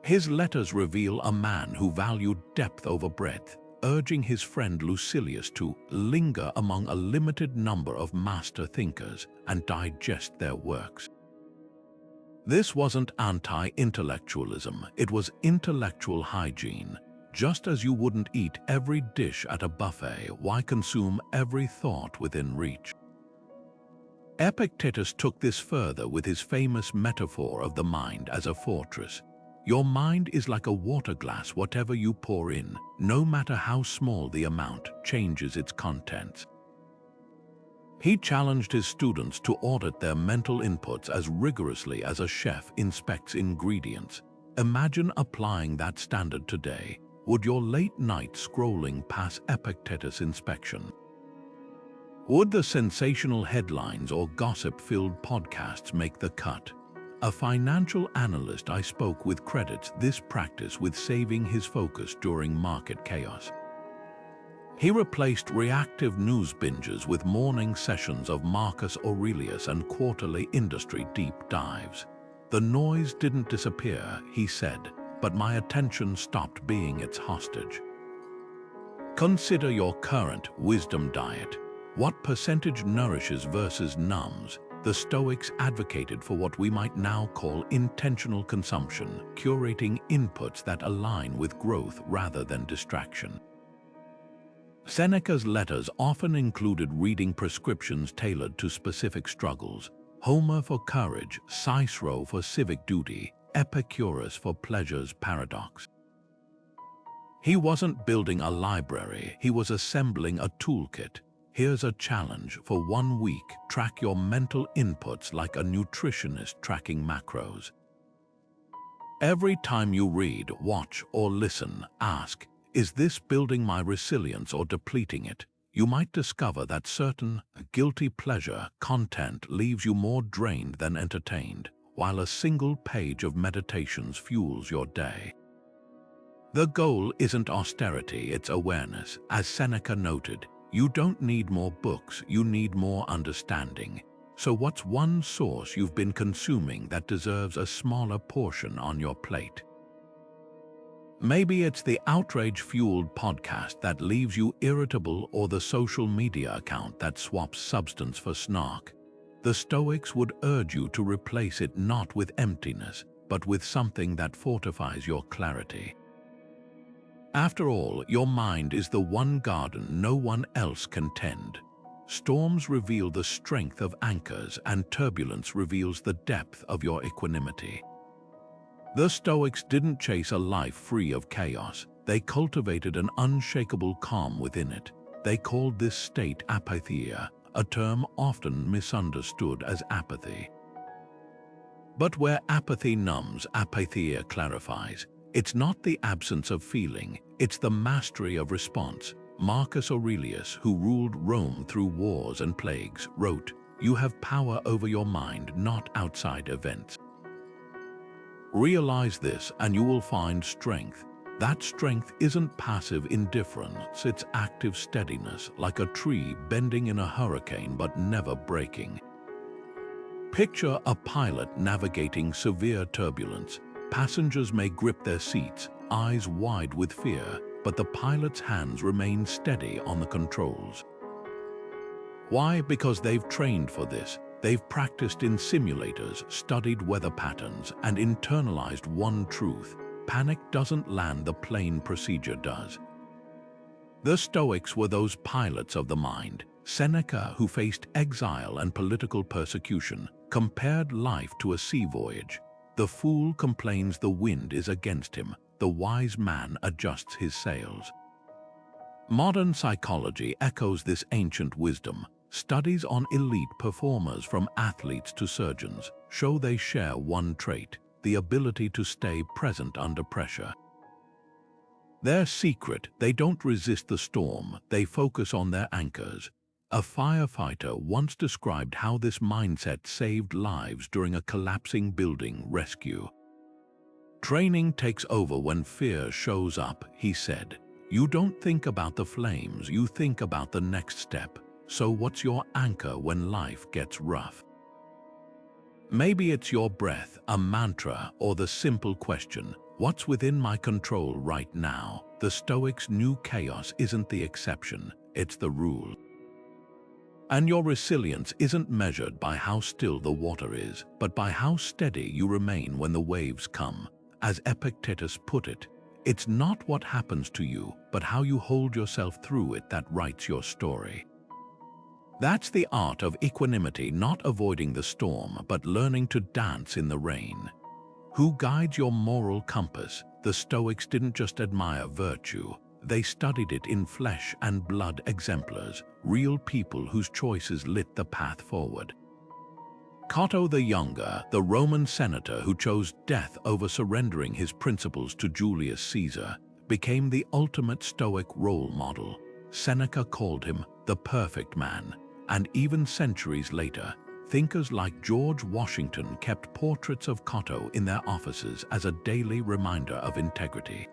His letters reveal a man who valued depth over breadth, urging his friend Lucilius to linger among a limited number of master thinkers and digest their works. This wasn't anti-intellectualism, it was intellectual hygiene. Just as you wouldn't eat every dish at a buffet, why consume every thought within reach? Epictetus took this further with his famous metaphor of the mind as a fortress. Your mind is like a water glass. Whatever you pour in, no matter how small the amount, changes its contents. He challenged his students to audit their mental inputs as rigorously as a chef inspects ingredients. Imagine applying that standard today. Would your late night scrolling pass Epictetus' inspection? Would the sensational headlines or gossip-filled podcasts make the cut? A financial analyst I spoke with credits this practice with saving his focus during market chaos. He replaced reactive news binges with morning sessions of Marcus Aurelius and quarterly industry deep dives. The noise didn't disappear, he said, but my attention stopped being its hostage. Consider your current wisdom diet. What percentage nourishes versus numbs? The Stoics advocated for what we might now call intentional consumption, curating inputs that align with growth rather than distraction. Seneca's letters often included reading prescriptions tailored to specific struggles: Homer for courage, Cicero for civic duty, Epicurus for pleasure's paradox. He wasn't building a library, he was assembling a toolkit. Here's a challenge. For 1 week, track your mental inputs like a nutritionist tracking macros. Every time you read, watch, or listen, ask, is this building my resilience or depleting it? You might discover that certain guilty pleasure content leaves you more drained than entertained, while a single page of meditations fuels your day. The goal isn't austerity, it's awareness. As Seneca noted, you don't need more books, you need more understanding. So what's one source you've been consuming that deserves a smaller portion on your plate? Maybe it's the outrage-fueled podcast that leaves you irritable, or the social media account that swaps substance for snark. The Stoics would urge you to replace it not with emptiness, but with something that fortifies your clarity. After all, your mind is the one garden no one else can tend. Storms reveal the strength of anchors, and turbulence reveals the depth of your equanimity. The Stoics didn't chase a life free of chaos. They cultivated an unshakable calm within it. They called this state apatheia, a term often misunderstood as apathy. But where apathy numbs, apatheia clarifies. It's not the absence of feeling, it's the mastery of response. Marcus Aurelius, who ruled Rome through wars and plagues, wrote, "You have power over your mind, not outside events." Realize this and you will find strength. That strength isn't passive indifference, it's active steadiness, like a tree bending in a hurricane but never breaking. Picture a pilot navigating severe turbulence. Passengers may grip their seats, eyes wide with fear, but the pilot's hands remain steady on the controls. Why? Because they've trained for this. They've practiced in simulators, studied weather patterns, and internalized one truth: panic doesn't land, the plane procedure does. The Stoics were those pilots of the mind. Seneca, who faced exile and political persecution, compared life to a sea voyage. The fool complains the wind is against him. The wise man adjusts his sails. Modern psychology echoes this ancient wisdom. Studies on elite performers, from athletes to surgeons, show they share one trait: the ability to stay present under pressure. Their secret: they don't resist the storm, they focus on their anchors. A firefighter once described how this mindset saved lives during a collapsing building rescue. "Training takes over when fear shows up," he said. "You don't think about the flames, you think about the next step. So what's your anchor when life gets rough?" Maybe it's your breath, a mantra, or the simple question, "What's within my control right now?" The Stoics knew chaos isn't the exception, it's the rule. And your resilience isn't measured by how still the water is, but by how steady you remain when the waves come. As Epictetus put it, it's not what happens to you, but how you hold yourself through it that writes your story. That's the art of equanimity, not avoiding the storm, but learning to dance in the rain. Who guides your moral compass? The Stoics didn't just admire virtue, they studied it in flesh and blood exemplars, real people whose choices lit the path forward. Cato the Younger, the Roman senator who chose death over surrendering his principles to Julius Caesar, became the ultimate Stoic role model. Seneca called him the perfect man, and even centuries later, thinkers like George Washington kept portraits of Cato in their offices as a daily reminder of integrity.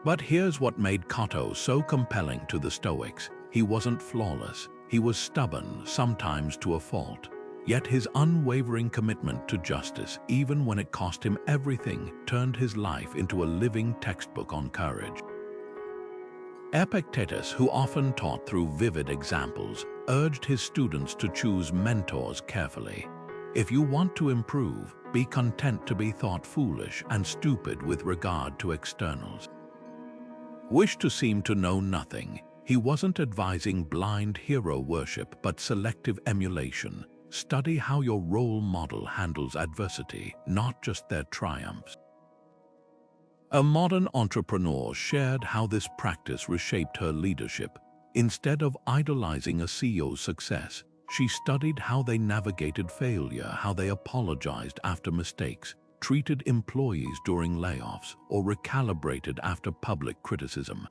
But here's what made Cato so compelling to the Stoics. He wasn't flawless. He was stubborn, sometimes to a fault. Yet his unwavering commitment to justice, even when it cost him everything, turned his life into a living textbook on courage. Epictetus, who often taught through vivid examples, urged his students to choose mentors carefully. If you want to improve, be content to be thought foolish and stupid with regard to externals. Wish to seem to know nothing. He wasn't advising blind hero worship, but selective emulation. Study how your role model handles adversity, not just their triumphs. A modern entrepreneur shared how this practice reshaped her leadership. Instead of idolizing a CEO's success, she studied how they navigated failure, how they apologized after mistakes, treated employees during layoffs, or recalibrated after public criticism.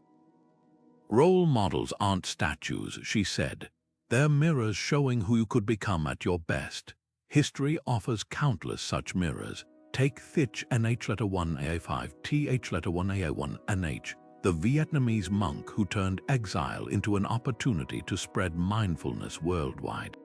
Role models aren't statues, she said. They're mirrors showing who you could become at your best. History offers countless such mirrors. Take Thich NH1A5 TH1A1 NH, the Vietnamese monk who turned exile into an opportunity to spread mindfulness worldwide.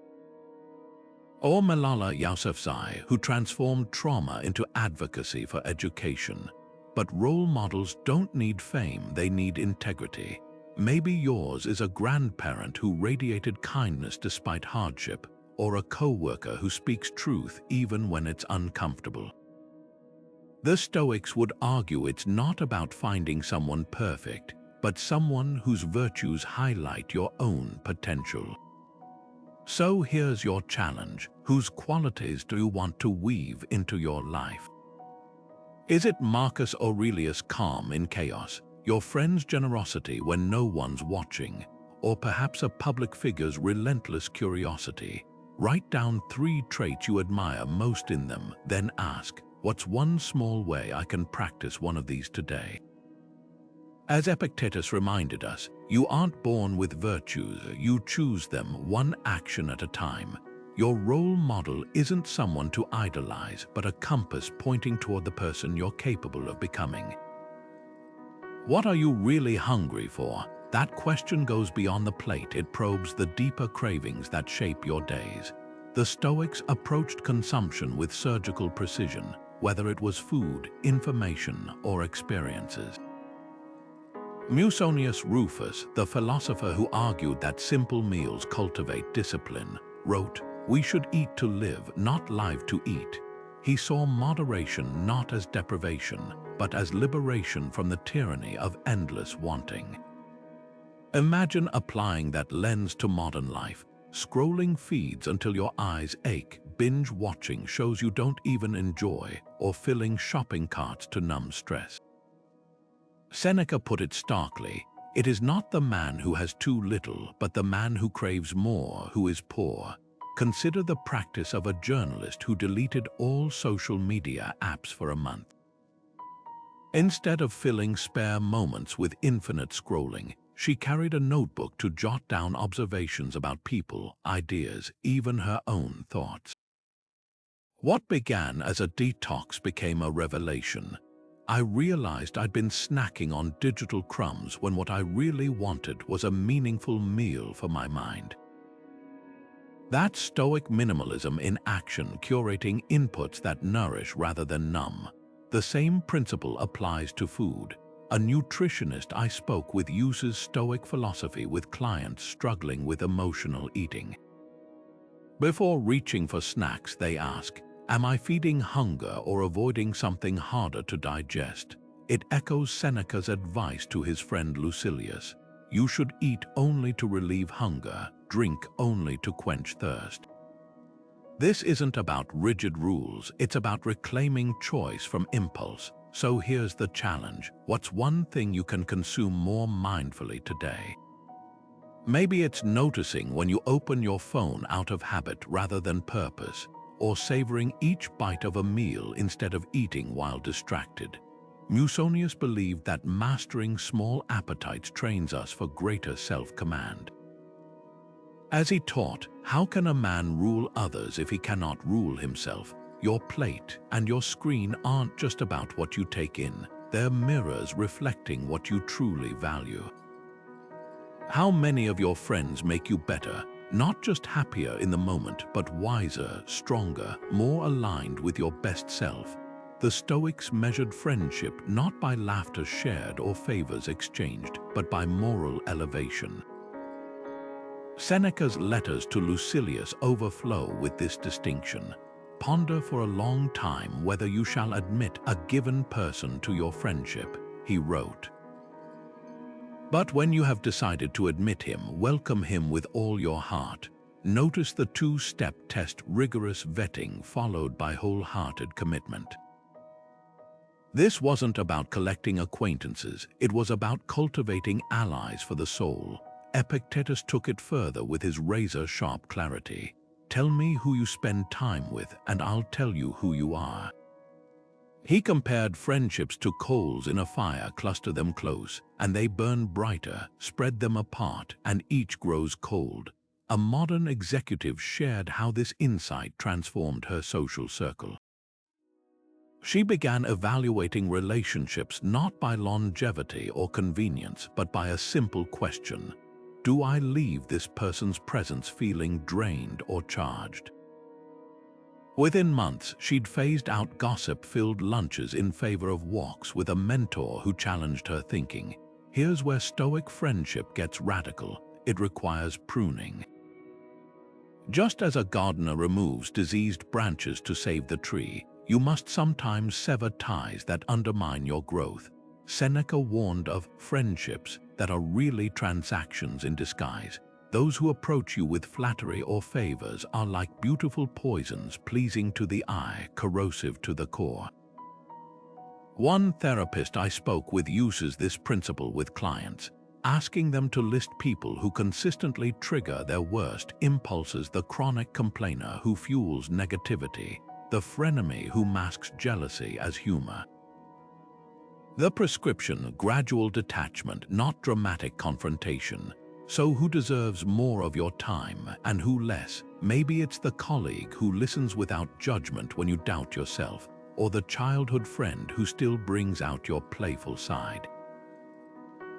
Or Malala Yousafzai, who transformed trauma into advocacy for education. But role models don't need fame, they need integrity. Maybe yours is a grandparent who radiated kindness despite hardship, or a co-worker who speaks truth even when it's uncomfortable. The Stoics would argue it's not about finding someone perfect, but someone whose virtues highlight your own potential. So here's your challenge. Whose qualities do you want to weave into your life? Is it Marcus Aurelius' calm in chaos, your friend's generosity when no one's watching, or perhaps a public figure's relentless curiosity? Write down 3 traits you admire most in them, then ask, what's one small way I can practice one of these today? As Epictetus reminded us, you aren't born with virtues, you choose them one action at a time. Your role model isn't someone to idolize, but a compass pointing toward the person you're capable of becoming. What are you really hungry for? That question goes beyond the plate. It probes the deeper cravings that shape your days. The Stoics approached consumption with surgical precision, whether it was food, information, or experiences. Musonius Rufus, the philosopher who argued that simple meals cultivate discipline, wrote, "We should eat to live, not live to eat." He saw moderation not as deprivation, but as liberation from the tyranny of endless wanting. Imagine applying that lens to modern life, scrolling feeds until your eyes ache, binge watching shows you don't even enjoy, or filling shopping carts to numb stress. Seneca put it starkly, "It is not the man who has too little, but the man who craves more who is poor." Consider the practice of a journalist who deleted all social media apps for a month. Instead of filling spare moments with infinite scrolling, she carried a notebook to jot down observations about people, ideas, even her own thoughts. What began as a detox became a revelation. I realized I'd been snacking on digital crumbs when what I really wanted was a meaningful meal for my mind. That's Stoic minimalism in action, curating inputs that nourish rather than numb. The same principle applies to food. A nutritionist I spoke with uses Stoic philosophy with clients struggling with emotional eating. Before reaching for snacks, they ask, "Am I feeding hunger or avoiding something harder to digest?" It echoes Seneca's advice to his friend Lucilius. You should eat only to relieve hunger, drink only to quench thirst. This isn't about rigid rules, it's about reclaiming choice from impulse. So here's the challenge. What's one thing you can consume more mindfully today? Maybe it's noticing when you open your phone out of habit rather than purpose, or savoring each bite of a meal instead of eating while distracted. Musonius believed that mastering small appetites trains us for greater self-command. As he taught, how can a man rule others if he cannot rule himself? Your plate and your screen aren't just about what you take in, they're mirrors reflecting what you truly value. How many of your friends make you better, not just happier in the moment, but wiser, stronger, more aligned with your best self? The Stoics measured friendship not by laughter shared or favors exchanged, but by moral elevation. Seneca's letters to Lucilius overflow with this distinction. Ponder for a long time whether you shall admit a given person to your friendship, he wrote. But when you have decided to admit him, welcome him with all your heart. Notice the two-step test: rigorous vetting followed by wholehearted commitment. This wasn't about collecting acquaintances, it was about cultivating allies for the soul. Epictetus took it further with his razor-sharp clarity. Tell me who you spend time with, and I'll tell you who you are. He compared friendships to coals in a fire. Cluster them close, and they burn brighter. Spread them apart, and each grows cold. A modern executive shared how this insight transformed her social circle. She began evaluating relationships not by longevity or convenience, but by a simple question: do I leave this person's presence feeling drained or charged? Within months, she'd phased out gossip-filled lunches in favor of walks with a mentor who challenged her thinking. Here's where Stoic friendship gets radical. It requires pruning. Just as a gardener removes diseased branches to save the tree, you must sometimes sever ties that undermine your growth. Seneca warned of friendships that are really transactions in disguise. Those who approach you with flattery or favors are like beautiful poisons, pleasing to the eye, corrosive to the core. One therapist I spoke with uses this principle with clients, asking them to list people who consistently trigger their worst impulses: the chronic complainer who fuels negativity, the frenemy who masks jealousy as humor. The prescription: gradual detachment, not dramatic confrontation. So who deserves more of your time and who less? Maybe it's the colleague who listens without judgment when you doubt yourself, or the childhood friend who still brings out your playful side.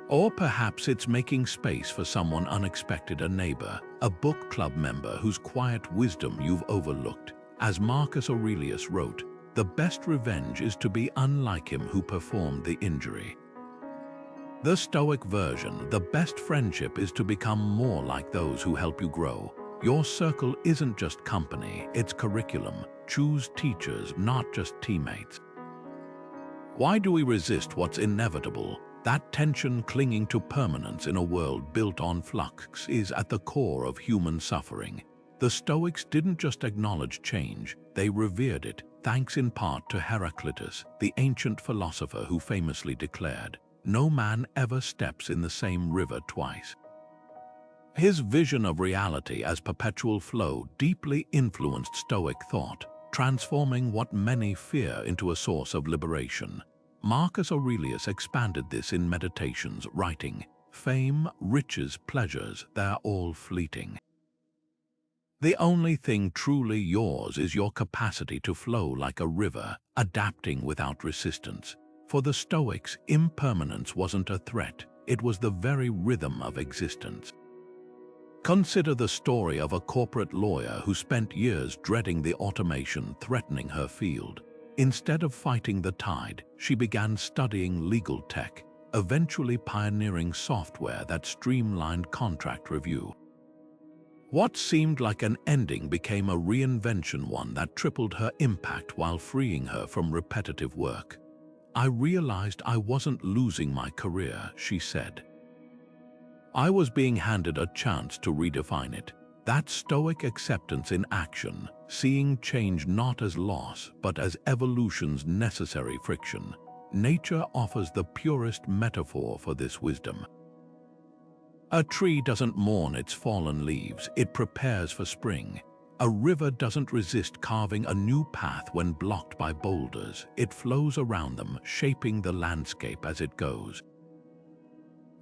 Or perhaps it's making space for someone unexpected: a neighbor, a book club member whose quiet wisdom you've overlooked. As Marcus Aurelius wrote, the best revenge is to be unlike him who performed the injury. The Stoic version: the best friendship is to become more like those who help you grow. Your circle isn't just company, it's curriculum. Choose teachers, not just teammates. Why do we resist what's inevitable? That tension clinging to permanence in a world built on flux is at the core of human suffering. The Stoics didn't just acknowledge change, they revered it, thanks in part to Heraclitus, the ancient philosopher who famously declared, "No man ever steps in the same river twice." His vision of reality as perpetual flow deeply influenced Stoic thought, transforming what many fear into a source of liberation. Marcus Aurelius expanded this in Meditations, writing, "Fame, riches, pleasures, they're all fleeting. The only thing truly yours is your capacity to flow like a river, adapting without resistance." For the Stoics, impermanence wasn't a threat, it was the very rhythm of existence. Consider the story of a corporate lawyer who spent years dreading the automation threatening her field. Instead of fighting the tide, she began studying legal tech, eventually pioneering software that streamlined contract review. What seemed like an ending became a reinvention, one that tripled her impact while freeing her from repetitive work. "I realized I wasn't losing my career," she said. "I was being handed a chance to redefine it." That Stoic acceptance in action, seeing change not as loss but as evolution's necessary friction. Nature offers the purest metaphor for this wisdom. A tree doesn't mourn its fallen leaves, it prepares for spring. A river doesn't resist carving a new path when blocked by boulders, it flows around them, shaping the landscape as it goes.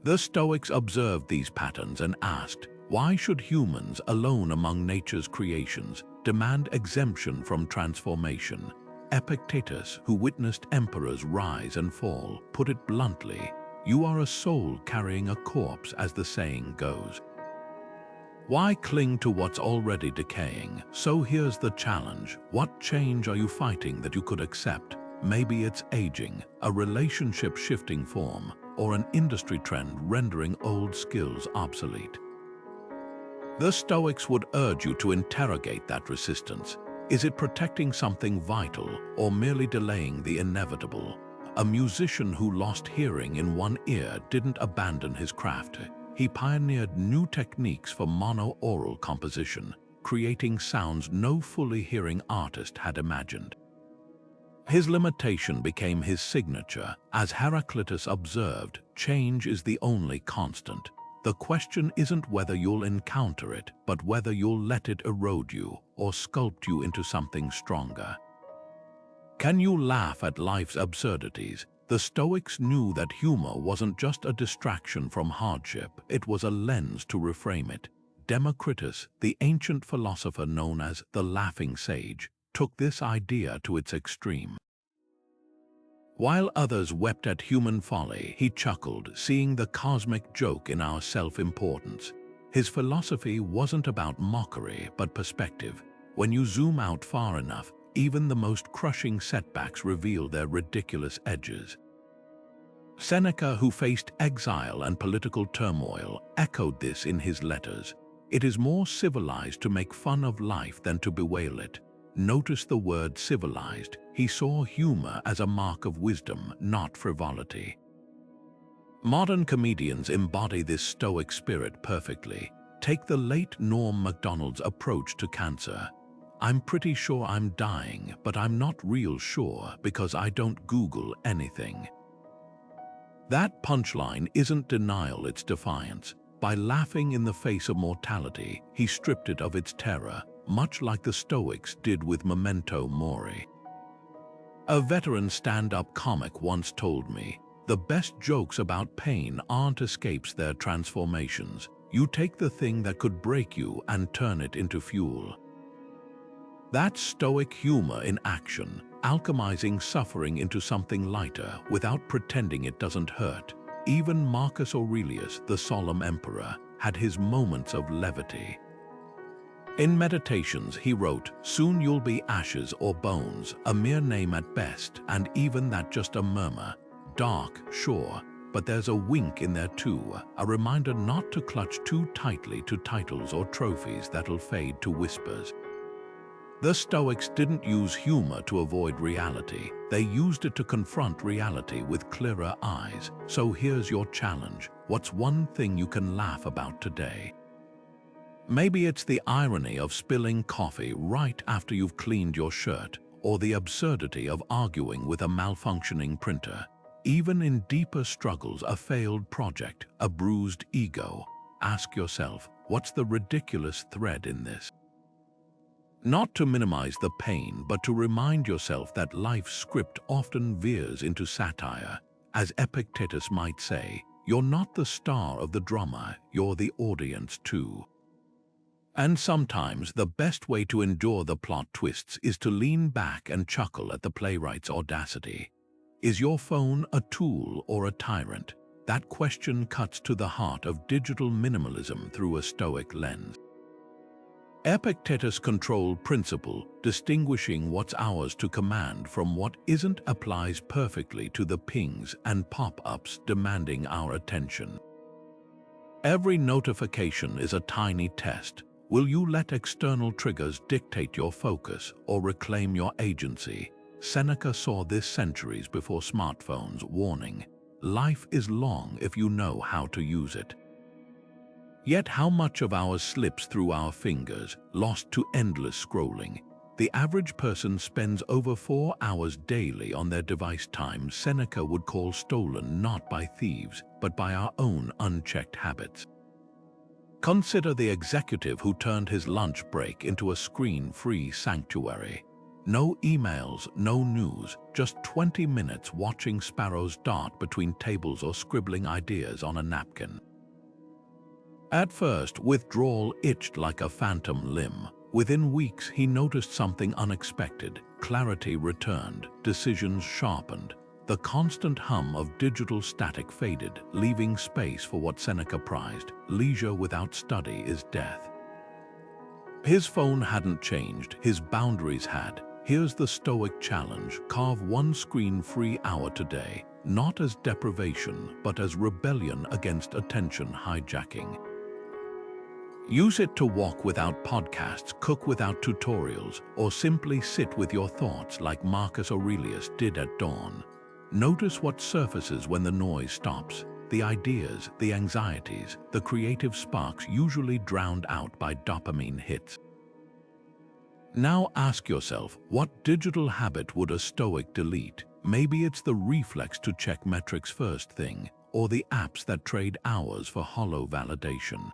The Stoics observed these patterns and asked, why should humans, alone among nature's creations, demand exemption from transformation? Epictetus, who witnessed emperors rise and fall, put it bluntly, "You are a soul carrying a corpse, as the saying goes." Why cling to what's already decaying? So here's the challenge. What change are you fighting that you could accept? Maybe it's aging, a relationship shifting form, or an industry trend rendering old skills obsolete. The Stoics would urge you to interrogate that resistance. Is it protecting something vital or merely delaying the inevitable? A musician who lost hearing in one ear didn't abandon his craft. He pioneered new techniques for mono-aural composition, creating sounds no fully hearing artist had imagined. His limitation became his signature. As Heraclitus observed, change is the only constant. The question isn't whether you'll encounter it, but whether you'll let it erode you or sculpt you into something stronger. Can you laugh at life's absurdities? The Stoics knew that humor wasn't just a distraction from hardship, it was a lens to reframe it. Democritus, the ancient philosopher known as the laughing sage, took this idea to its extreme. While others wept at human folly, he chuckled, seeing the cosmic joke in our self-importance. His philosophy wasn't about mockery, but perspective. When you zoom out far enough, even the most crushing setbacks reveal their ridiculous edges. Seneca, who faced exile and political turmoil, echoed this in his letters. It is more civilized to make fun of life than to bewail it. Notice the word civilized. He saw humor as a mark of wisdom, not frivolity. Modern comedians embody this Stoic spirit perfectly. Take the late Norm Macdonald's approach to cancer. "I'm pretty sure I'm dying, but I'm not real sure because I don't Google anything." That punchline isn't denial, it's defiance. By laughing in the face of mortality, he stripped it of its terror, much like the Stoics did with Memento Mori. A veteran stand-up comic once told me, "The best jokes about pain aren't escapes, they're transformations. You take the thing that could break you and turn it into fuel." That's Stoic humor in action, alchemizing suffering into something lighter without pretending it doesn't hurt. Even Marcus Aurelius, the solemn emperor, had his moments of levity. In Meditations, he wrote, "Soon you'll be ashes or bones, a mere name at best, and even that just a murmur. Dark, sure, but there's a wink in there too, a reminder not to clutch too tightly to titles or trophies that'll fade to whispers." The Stoics didn't use humor to avoid reality. They used it to confront reality with clearer eyes. So here's your challenge. What's one thing you can laugh about today? Maybe it's the irony of spilling coffee right after you've cleaned your shirt, or the absurdity of arguing with a malfunctioning printer. Even in deeper struggles, a failed project, a bruised ego, ask yourself, what's the ridiculous thread in this? Not to minimize the pain, but to remind yourself that life's script often veers into satire. As Epictetus might say, you're not the star of the drama, you're the audience too. And sometimes the best way to endure the plot twists is to lean back and chuckle at the playwright's audacity. Is your phone a tool or a tyrant? That question cuts to the heart of digital minimalism through a Stoic lens. Epictetus' control principle, distinguishing what's ours to command from what isn't, applies perfectly to the pings and pop-ups demanding our attention. Every notification is a tiny test. Will you let external triggers dictate your focus or reclaim your agency? Seneca saw this centuries before smartphones, warning, life is long if you know how to use it. Yet how much of ours slips through our fingers, lost to endless scrolling? The average person spends over 4 hours daily on their device, time Seneca would call stolen not by thieves, but by our own unchecked habits. Consider the executive who turned his lunch break into a screen-free sanctuary. No emails, no news, just 20 minutes watching sparrows dart between tables or scribbling ideas on a napkin. At first, withdrawal itched like a phantom limb. Within weeks, he noticed something unexpected. Clarity returned, decisions sharpened. The constant hum of digital static faded, leaving space for what Seneca prized. Leisure without study is death. His phone hadn't changed, his boundaries had. Here's the Stoic challenge: carve one screen-free hour today, not as deprivation, but as rebellion against attention hijacking. Use it to walk without podcasts, cook without tutorials, or simply sit with your thoughts like Marcus Aurelius did at dawn. Notice what surfaces when the noise stops. The ideas, the anxieties, the creative sparks usually drowned out by dopamine hits. Now ask yourself, what digital habit would a Stoic delete? Maybe it's the reflex to check metrics first thing, or the apps that trade hours for hollow validation.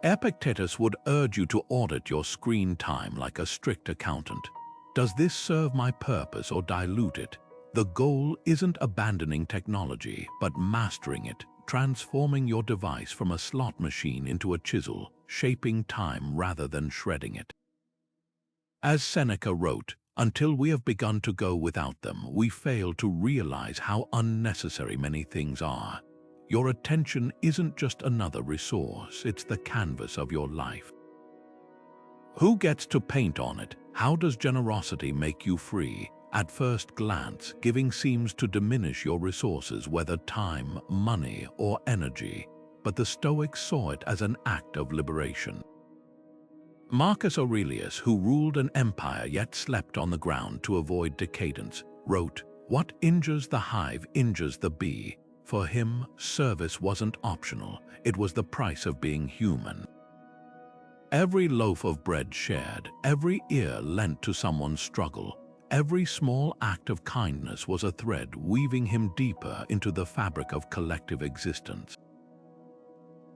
Epictetus would urge you to audit your screen time like a strict accountant. Does this serve my purpose or dilute it? The goal isn't abandoning technology, but mastering it, transforming your device from a slot machine into a chisel, shaping time rather than shredding it. As Seneca wrote, until we have begun to go without them, we fail to realize how unnecessary many things are. Your attention isn't just another resource, it's the canvas of your life. Who gets to paint on it? How does generosity make you free? At first glance, giving seems to diminish your resources, whether time, money, or energy. But the Stoics saw it as an act of liberation. Marcus Aurelius, who ruled an empire yet slept on the ground to avoid decadence, wrote, "What injures the hive injures the bee." For him, service wasn't optional, it was the price of being human. Every loaf of bread shared, every ear lent to someone's struggle, every small act of kindness was a thread weaving him deeper into the fabric of collective existence.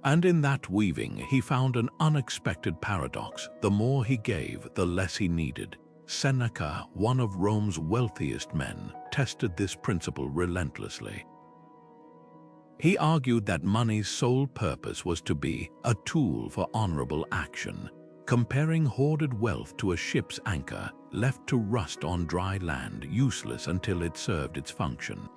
And in that weaving, he found an unexpected paradox. The more he gave, the less he needed. Seneca, one of Rome's wealthiest men, tested this principle relentlessly. He argued that money's sole purpose was to be a tool for honorable action, comparing hoarded wealth to a ship's anchor, left to rust on dry land, useless until it served its function.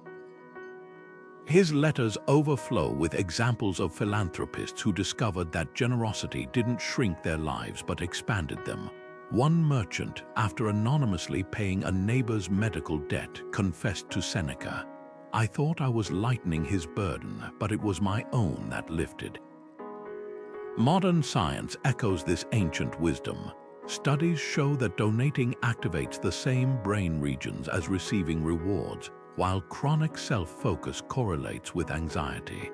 His letters overflow with examples of philanthropists who discovered that generosity didn't shrink their lives but expanded them. One merchant, after anonymously paying a neighbor's medical debt, confessed to Seneca, "I thought I was lightening his burden, but it was my own that lifted." Modern science echoes this ancient wisdom. Studies show that donating activates the same brain regions as receiving rewards, while chronic self-focus correlates with anxiety.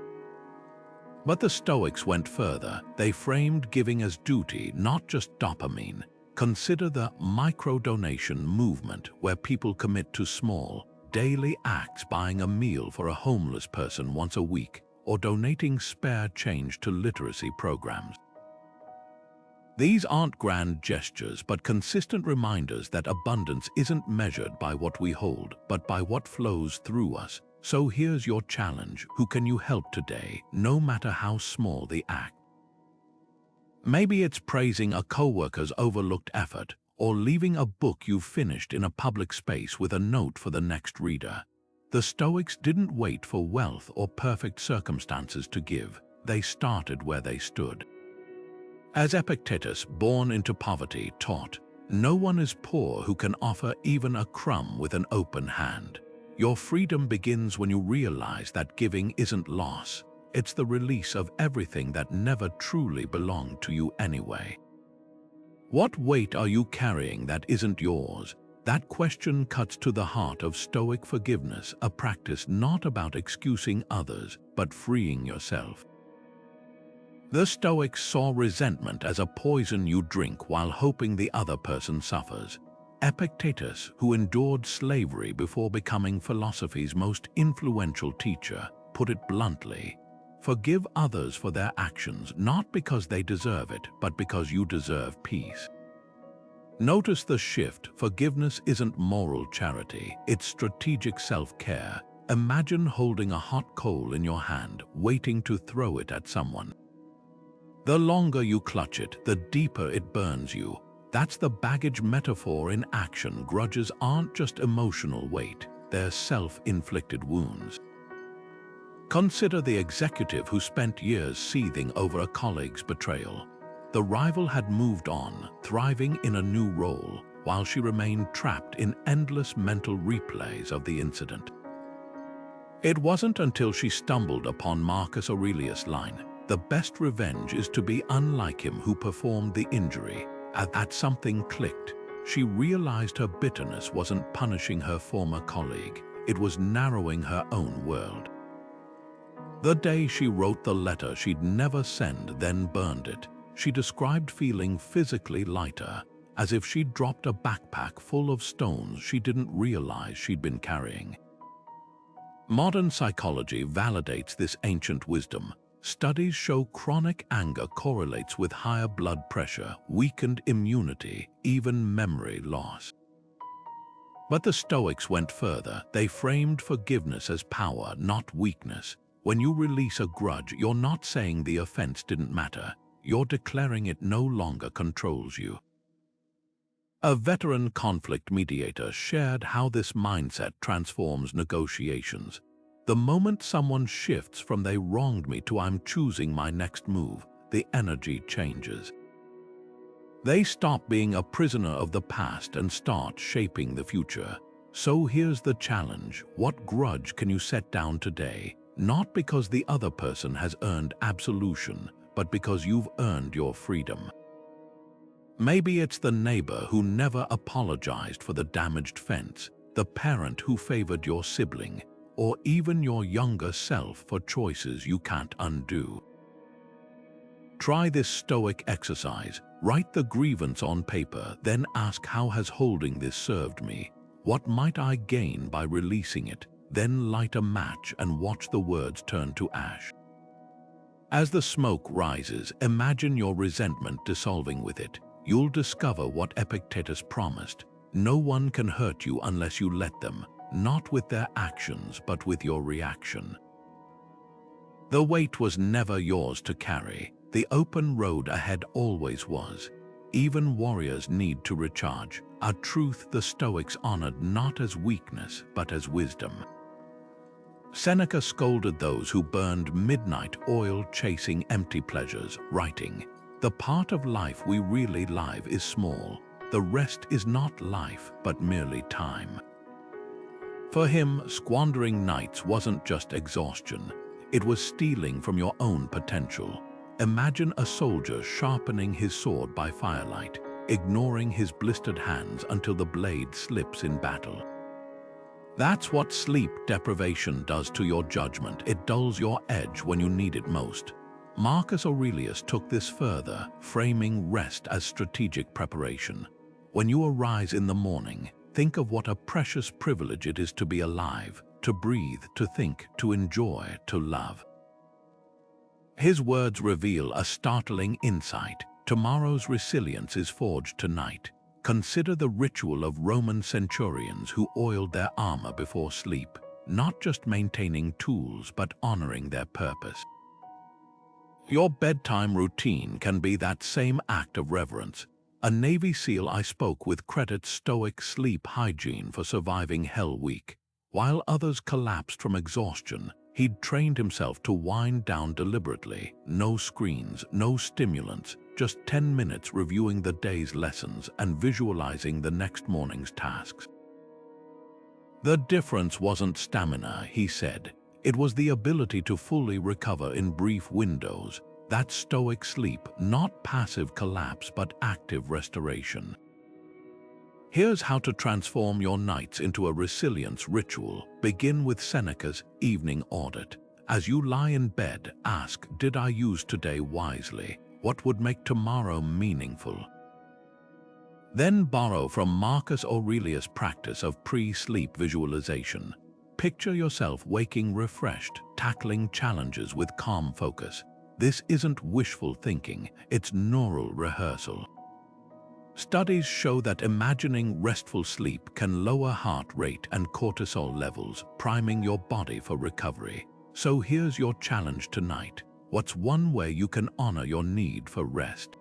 But the Stoics went further. They framed giving as duty, not just dopamine. Consider the micro-donation movement, where people commit to small, daily acts, buying a meal for a homeless person once a week, or donating spare change to literacy programs. These aren't grand gestures, but consistent reminders that abundance isn't measured by what we hold, but by what flows through us. So here's your challenge. Who can you help today, no matter how small the act? Maybe it's praising a coworker's overlooked effort, or leaving a book you've finished in a public space with a note for the next reader. The Stoics didn't wait for wealth or perfect circumstances to give. They started where they stood. As Epictetus, born into poverty, taught, no one is poor who can offer even a crumb with an open hand. Your freedom begins when you realize that giving isn't loss. It's the release of everything that never truly belonged to you anyway. What weight are you carrying that isn't yours? That question cuts to the heart of Stoic forgiveness, a practice not about excusing others, but freeing yourself. The Stoics saw resentment as a poison you drink while hoping the other person suffers. Epictetus, who endured slavery before becoming philosophy's most influential teacher, put it bluntly: forgive others for their actions, not because they deserve it, but because you deserve peace. Notice the shift. Forgiveness isn't moral charity, it's strategic self-care. Imagine holding a hot coal in your hand, waiting to throw it at someone. The longer you clutch it, the deeper it burns you. That's the baggage metaphor in action. Grudges aren't just emotional weight, they're self-inflicted wounds. Consider the executive who spent years seething over a colleague's betrayal. The rival had moved on, thriving in a new role, while she remained trapped in endless mental replays of the incident. It wasn't until she stumbled upon Marcus Aurelius' line, "The best revenge is to be unlike him who performed the injury," that something clicked. She realized her bitterness wasn't punishing her former colleague, it was narrowing her own world. The day she wrote the letter she'd never send, then burned it, she described feeling physically lighter, as if she'd dropped a backpack full of stones she didn't realize she'd been carrying. Modern psychology validates this ancient wisdom. Studies show chronic anger correlates with higher blood pressure, weakened immunity, even memory loss. But the Stoics went further. They framed forgiveness as power, not weakness. When you release a grudge, you're not saying the offense didn't matter. You're declaring it no longer controls you. A veteran conflict mediator shared how this mindset transforms negotiations. The moment someone shifts from "they wronged me" to "I'm choosing my next move," the energy changes. They stop being a prisoner of the past and start shaping the future. So here's the challenge. What grudge can you set down today? Not because the other person has earned absolution, but because you've earned your freedom. Maybe it's the neighbor who never apologized for the damaged fence, the parent who favored your sibling, or even your younger self for choices you can't undo. Try this Stoic exercise. Write the grievance on paper, then ask, how has holding this served me? What might I gain by releasing it? Then light a match and watch the words turn to ash. As the smoke rises, imagine your resentment dissolving with it. You'll discover what Epictetus promised. No one can hurt you unless you let them, not with their actions, but with your reaction. The weight was never yours to carry. The open road ahead always was. Even warriors need to recharge, a truth the Stoics honored not as weakness, but as wisdom. Seneca scolded those who burned midnight oil chasing empty pleasures, writing, "The part of life we really live is small. The rest is not life, but merely time." For him, squandering nights wasn't just exhaustion. It was stealing from your own potential. Imagine a soldier sharpening his sword by firelight. ignoring his blistered hands until the blade slips in battle. That's what sleep deprivation does to your judgment. It dulls your edge when you need it most. Marcus Aurelius took this further, framing rest as strategic preparation. When you arise in the morning, think of what a precious privilege it is to be alive, to breathe, to think, to enjoy, to love. His words reveal a startling insight. Tomorrow's resilience is forged tonight. Consider the ritual of Roman centurions who oiled their armor before sleep, not just maintaining tools but honoring their purpose. Your bedtime routine can be that same act of reverence. A Navy SEAL I spoke with credits Stoic sleep hygiene for surviving Hell Week. While others collapsed from exhaustion, he'd trained himself to wind down deliberately. No screens, no stimulants, just 10 minutes reviewing the day's lessons and visualizing the next morning's tasks. The difference wasn't stamina, he said. It was the ability to fully recover in brief windows. That's Stoic sleep, not passive collapse but active restoration. Here's how to transform your nights into a resilience ritual. Begin with Seneca's evening audit. As you lie in bed, ask, did I use today wisely? What would make tomorrow meaningful? Then borrow from Marcus Aurelius' practice of pre-sleep visualization. Picture yourself waking refreshed, tackling challenges with calm focus. This isn't wishful thinking, it's neural rehearsal. Studies show that imagining restful sleep can lower heart rate and cortisol levels, priming your body for recovery. So here's your challenge tonight. What's one way you can honor your need for rest?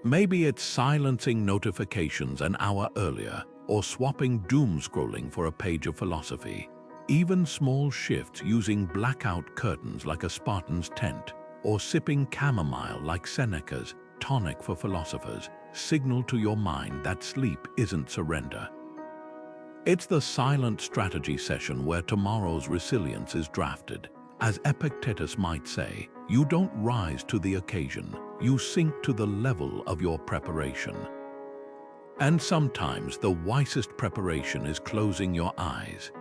Maybe it's silencing notifications an hour earlier, or swapping doom scrolling for a page of philosophy. Even small shifts using blackout curtains like a Spartan's tent, or sipping chamomile like Seneca's tonic for philosophers, signal to your mind that sleep isn't surrender. It's the silent strategy session where tomorrow's resilience is drafted. As Epictetus might say, you don't rise to the occasion, you sink to the level of your preparation. And sometimes the wisest preparation is closing your eyes.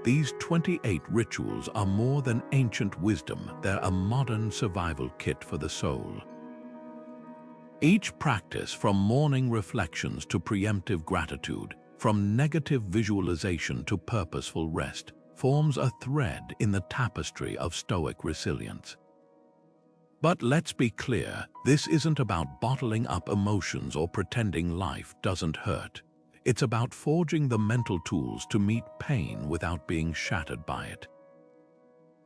These 28 rituals are more than ancient wisdom, they're a modern survival kit for the soul. Each practice, from morning reflections to preemptive gratitude, from negative visualization to purposeful rest, forms a thread in the tapestry of Stoic resilience. But let's be clear, this isn't about bottling up emotions or pretending life doesn't hurt. It's about forging the mental tools to meet pain without being shattered by it.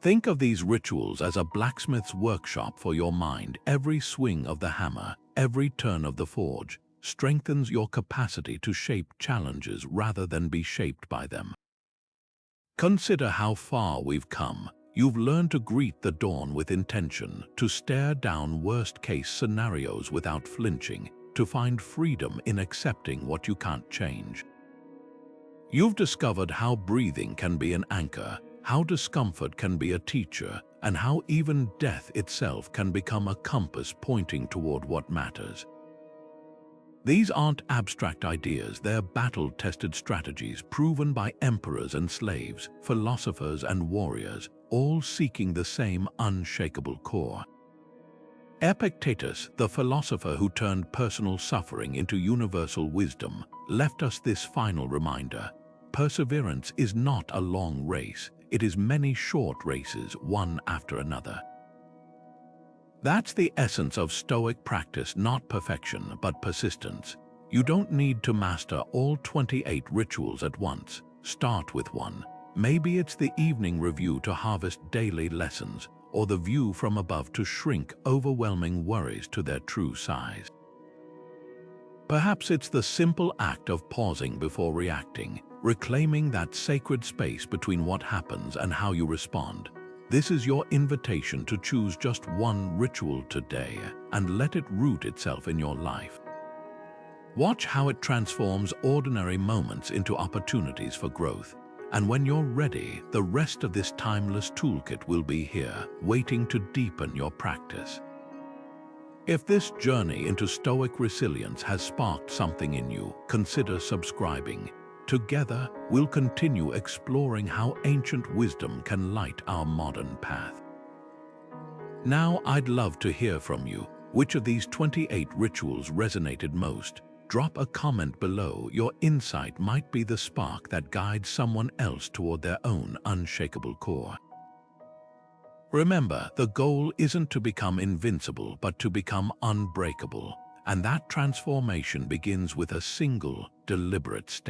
Think of these rituals as a blacksmith's workshop for your mind. Every swing of the hammer, every turn of the forge, strengthens your capacity to shape challenges rather than be shaped by them. Consider how far we've come. You've learned to greet the dawn with intention, to stare down worst-case scenarios without flinching, to find freedom in accepting what you can't change. You've discovered how breathing can be an anchor, how discomfort can be a teacher, and how even death itself can become a compass pointing toward what matters. These aren't abstract ideas, they're battle-tested strategies proven by emperors and slaves, philosophers and warriors, all seeking the same unshakable core. Epictetus, the philosopher who turned personal suffering into universal wisdom, left us this final reminder. Perseverance is not a long race, it is many short races, one after another. That's the essence of Stoic practice, not perfection, but persistence. You don't need to master all 28 rituals at once. Start with one. Maybe it's the evening review to harvest daily lessons, or the view from above to shrink overwhelming worries to their true size. Perhaps it's the simple act of pausing before reacting, reclaiming that sacred space between what happens and how you respond. This is your invitation to choose just one ritual today and let it root itself in your life. Watch how it transforms ordinary moments into opportunities for growth. And when you're ready, the rest of this timeless toolkit will be here, waiting to deepen your practice. If this journey into Stoic resilience has sparked something in you, consider subscribing. Together, we'll continue exploring how ancient wisdom can light our modern path. Now, I'd love to hear from you. Which of these 28 rituals resonated most? Drop a comment below. Your insight might be the spark that guides someone else toward their own unshakable core. Remember, the goal isn't to become invincible, but to become unbreakable. And that transformation begins with a single, deliberate step.